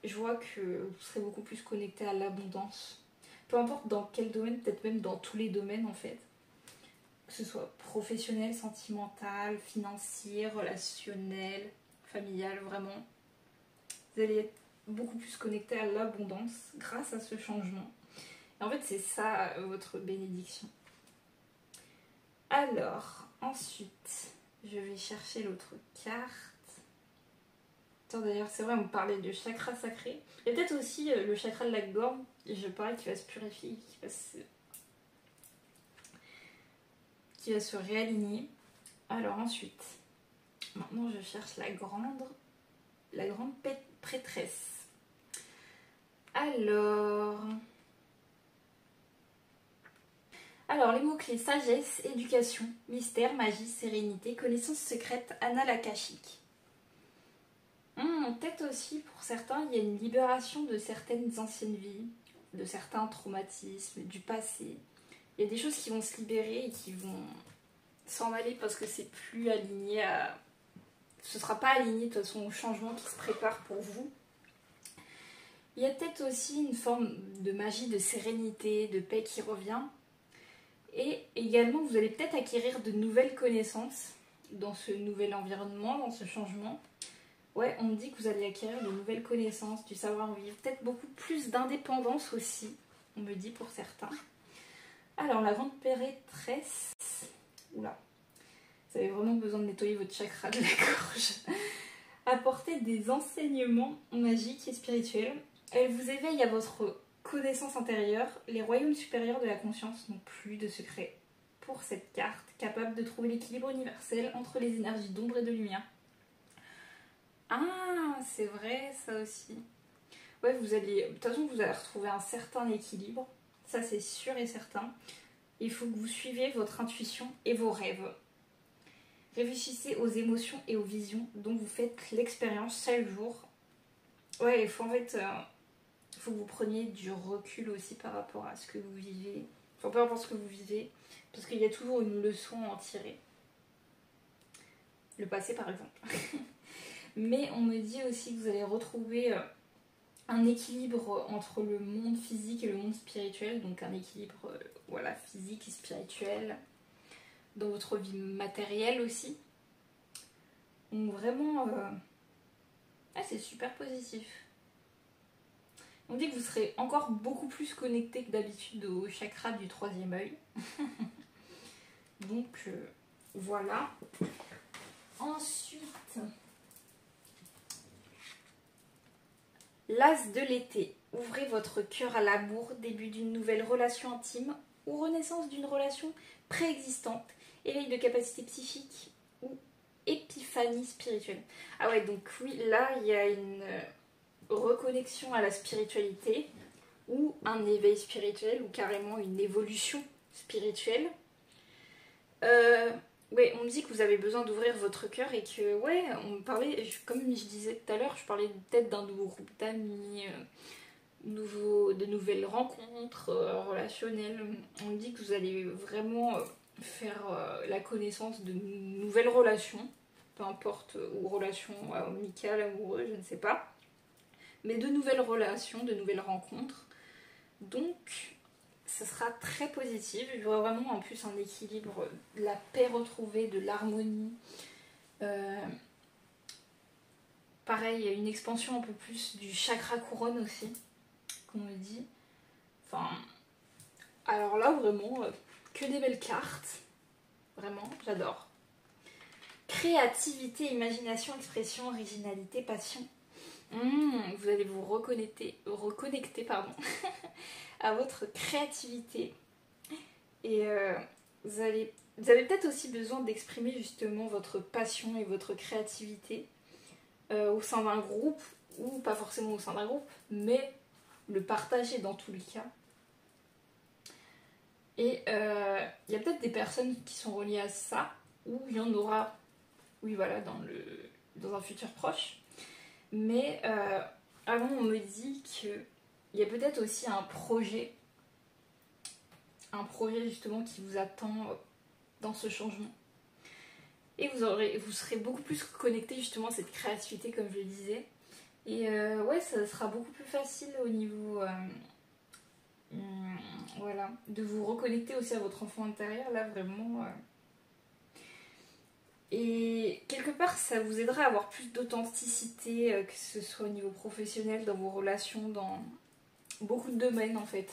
Speaker 1: je vois que vous serez beaucoup plus connecté à l'abondance. Peu importe dans quel domaine, peut-être même dans tous les domaines en fait. Que ce soit professionnel, sentimental, financier, relationnel, familial, vraiment. Vous allez être beaucoup plus connecté à l'abondance grâce à ce changement. Et en fait, c'est ça votre bénédiction. Alors, ensuite, je vais chercher l'autre carte. Attends, d'ailleurs, c'est vrai, on me parlait de chakra sacré. Il y a peut-être aussi le chakra de la gorge, je parie, qui va se purifier, qui va se réaligner. Alors ensuite, maintenant je cherche la grande prêtresse. Alors, les mots-clés: sagesse, éducation, mystère, magie, sérénité, connaissance secrète, annales akashiques. Peut-être aussi pour certains, il y a une libération de certaines anciennes vies, de certains traumatismes, du passé. Il y a des choses qui vont se libérer et qui vont s'en aller parce que c'est plus aligné à... Ce sera pas aligné de toute façon au changement qui se prépare pour vous. Il y a peut-être aussi une forme de magie, de sérénité, de paix qui revient. Et également, vous allez peut-être acquérir de nouvelles connaissances dans ce nouvel environnement, dans ce changement. Ouais, on me dit que vous allez acquérir de nouvelles connaissances, du savoir-vivre, peut-être beaucoup plus d'indépendance aussi, on me dit pour certains. Alors, la grande prêtresse... Oula, vous avez vraiment besoin de nettoyer votre chakra de la gorge. Apporter des enseignements magiques et spirituels. Elle vous éveille à votre connaissance intérieure. Les royaumes supérieurs de la conscience n'ont plus de secrets pour cette carte, capable de trouver l'équilibre universel entre les énergies d'ombre et de lumière. Ah, c'est vrai, ça aussi. Ouais, de toute façon, vous allez retrouver un certain équilibre. Ça, c'est sûr et certain. Il faut que vous suiviez votre intuition et vos rêves. Réfléchissez aux émotions et aux visions dont vous faites l'expérience chaque jour. Ouais, il faut que vous preniez du recul aussi par rapport à ce que vous vivez. Enfin, peu importe ce que vous vivez, parce qu'il y a toujours une leçon à en tirer. Le passé, par exemple. Mais on me dit aussi que vous allez retrouver un équilibre entre le monde physique et le monde spirituel. Donc un équilibre physique et spirituel dans votre vie matérielle aussi. Donc vraiment, c'est super positif. On dit que vous serez encore beaucoup plus connecté que d'habitude au chakra du troisième œil. Donc voilà. Ensuite, l'as de l'été. Ouvrez votre cœur à l'amour, début d'une nouvelle relation intime ou renaissance d'une relation préexistante, éveil de capacité psychique ou épiphanie spirituelle. Ah ouais, donc oui, là il y a une reconnexion à la spiritualité ou un éveil spirituel ou carrément une évolution spirituelle. Ouais, on me dit que vous avez besoin d'ouvrir votre cœur et que, ouais, on me parlait, comme je disais tout à l'heure, je parlais peut-être d'un nouveau groupe d'amis, de nouvelles rencontres relationnelles. On me dit que vous allez vraiment faire la connaissance de nouvelles relations, peu importe, ou relations amicales, amoureuses, je ne sais pas, mais de nouvelles relations, de nouvelles rencontres. Donc, ça sera très positif. Je vois vraiment en plus un équilibre, de la paix retrouvée, de l'harmonie. Euh, Pareil, une expansion un peu plus du chakra couronne aussi, qu'on me dit. Enfin, alors là, vraiment, que des belles cartes. Vraiment, j'adore. Créativité, imagination, expression, originalité, passion. Vous allez vous reconnecter pardon, à votre créativité. Et vous avez peut-être aussi besoin d'exprimer justement votre passion et votre créativité au sein d'un groupe, ou pas forcément au sein d'un groupe, mais le partager dans tous les cas. Et il y a peut-être des personnes qui sont reliées à ça, ou il y en aura, oui voilà, dans un futur proche. Mais avant, on me dit qu'il y a peut-être aussi un projet justement qui vous attend dans ce changement. Et vous serez beaucoup plus connecté justement à cette créativité, comme je le disais. Et ouais, ça sera beaucoup plus facile au niveau voilà, de vous reconnecter aussi à votre enfant intérieur, là vraiment. Et quelque part, ça vous aidera à avoir plus d'authenticité, que ce soit au niveau professionnel, dans vos relations, dans beaucoup de domaines en fait.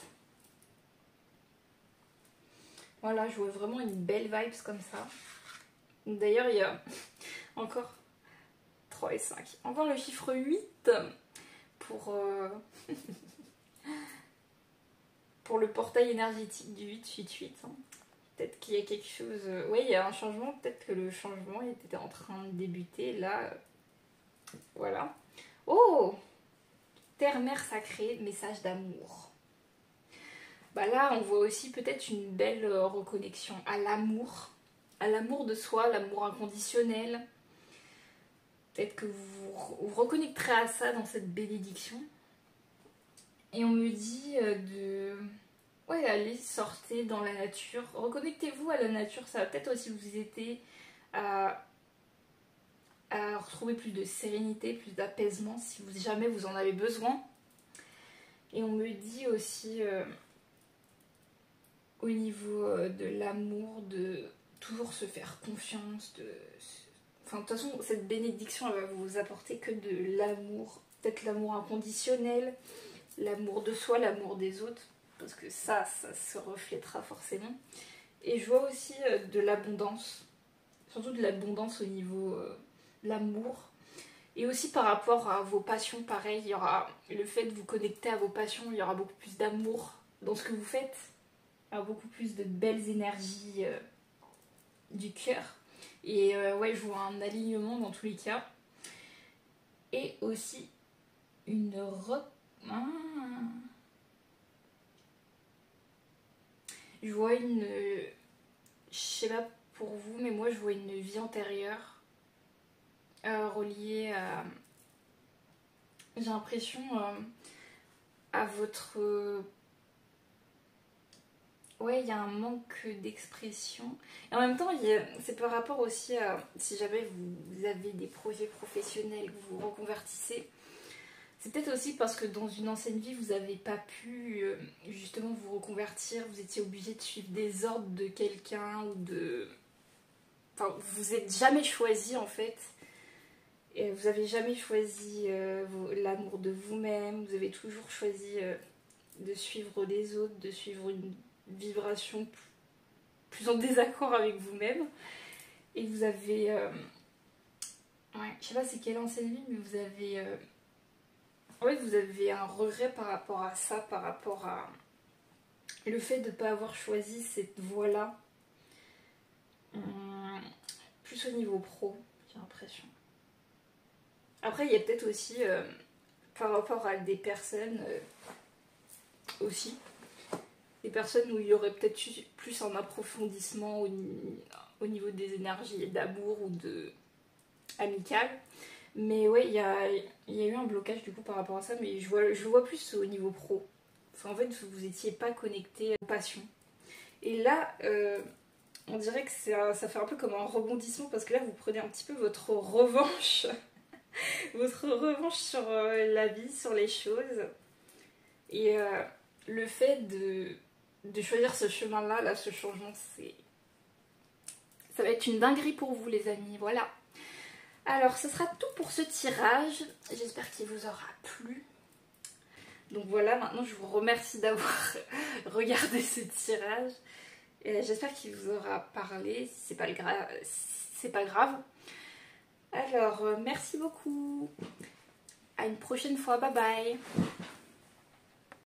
Speaker 1: Voilà, je vois vraiment une belle vibes comme ça. D'ailleurs, il y a encore 3 et 5. Encore le chiffre 8 pour, pour le portail énergétique du 888. Hein. Peut-être qu'il y a quelque chose... Oui, il y a un changement. Peut-être que le changement était en train de débuter. Là, voilà. Oh, Terre-Mère sacrée, message d'amour. Bah là, on voit aussi peut-être une belle reconnexion à l'amour de soi, l'amour inconditionnel. Peut-être que vous reconnecterez à ça dans cette bénédiction. Et on me dit de... Ouais, allez, sortez dans la nature. Reconnectez-vous à la nature. Ça va peut-être aussi vous aider à retrouver plus de sérénité, plus d'apaisement si jamais vous en avez besoin. Et on me dit aussi au niveau de l'amour, de toujours se faire confiance. Enfin, de toute façon, cette bénédiction, elle va vous apporter que de l'amour. Peut-être l'amour inconditionnel, l'amour de soi, l'amour des autres. Parce que ça se reflètera forcément. Et je vois aussi de l'abondance. Surtout de l'abondance au niveau de l'amour. Et aussi par rapport à vos passions, pareil, il y aura le fait de vous connecter à vos passions, il y aura beaucoup plus d'amour dans ce que vous faites. Il y aura beaucoup plus de belles énergies du cœur. Et ouais, je vois un alignement dans tous les cas. Et aussi une Je vois une... Je sais pas pour vous, mais moi je vois une vie antérieure reliée à... J'ai l'impression à votre... Ouais, il y a un manque d'expression. Et en même temps, c'est par rapport aussi à... Si jamais vous avez des projets professionnels, que vous vous reconvertissez, c'est peut-être aussi parce que dans une ancienne vie, vous n'avez pas pu justement vous reconvertir, vous étiez obligé de suivre des ordres de quelqu'un ou de... Enfin, vous n'êtes jamais choisi en fait. Et vous n'avez jamais choisi l'amour de vous-même, vous avez toujours choisi de suivre les autres, de suivre une vibration plus en désaccord avec vous-même. Et vous avez... ouais, je sais pas c'est quelle ancienne vie, mais vous avez... ouais, vous avez un regret par rapport à ça, par rapport à le fait de ne pas avoir choisi cette voie-là. Plus au niveau pro, j'ai l'impression. Après, il y a peut-être aussi, par rapport à des personnes aussi, des personnes où il y aurait peut-être plus un approfondissement au niveau des énergies d'amour ou de amical. Mais ouais, il y a eu un blocage du coup par rapport à ça, mais je vois plus au niveau pro. Enfin, en fait, vous n'étiez pas connecté aux passions. Et là, on dirait que ça fait un peu comme un rebondissement parce que là, vous prenez un petit peu votre revanche. Votre revanche sur la vie, sur les choses. Et le fait de choisir ce chemin-là, là, ce changement, ça va être une dinguerie pour vous, les amis. Voilà. Alors, ce sera tout pour ce tirage. J'espère qu'il vous aura plu. Donc voilà, maintenant je vous remercie d'avoir regardé ce tirage. Et j'espère qu'il vous aura parlé. Si c'est pas grave. Alors, merci beaucoup. À une prochaine fois. Bye bye.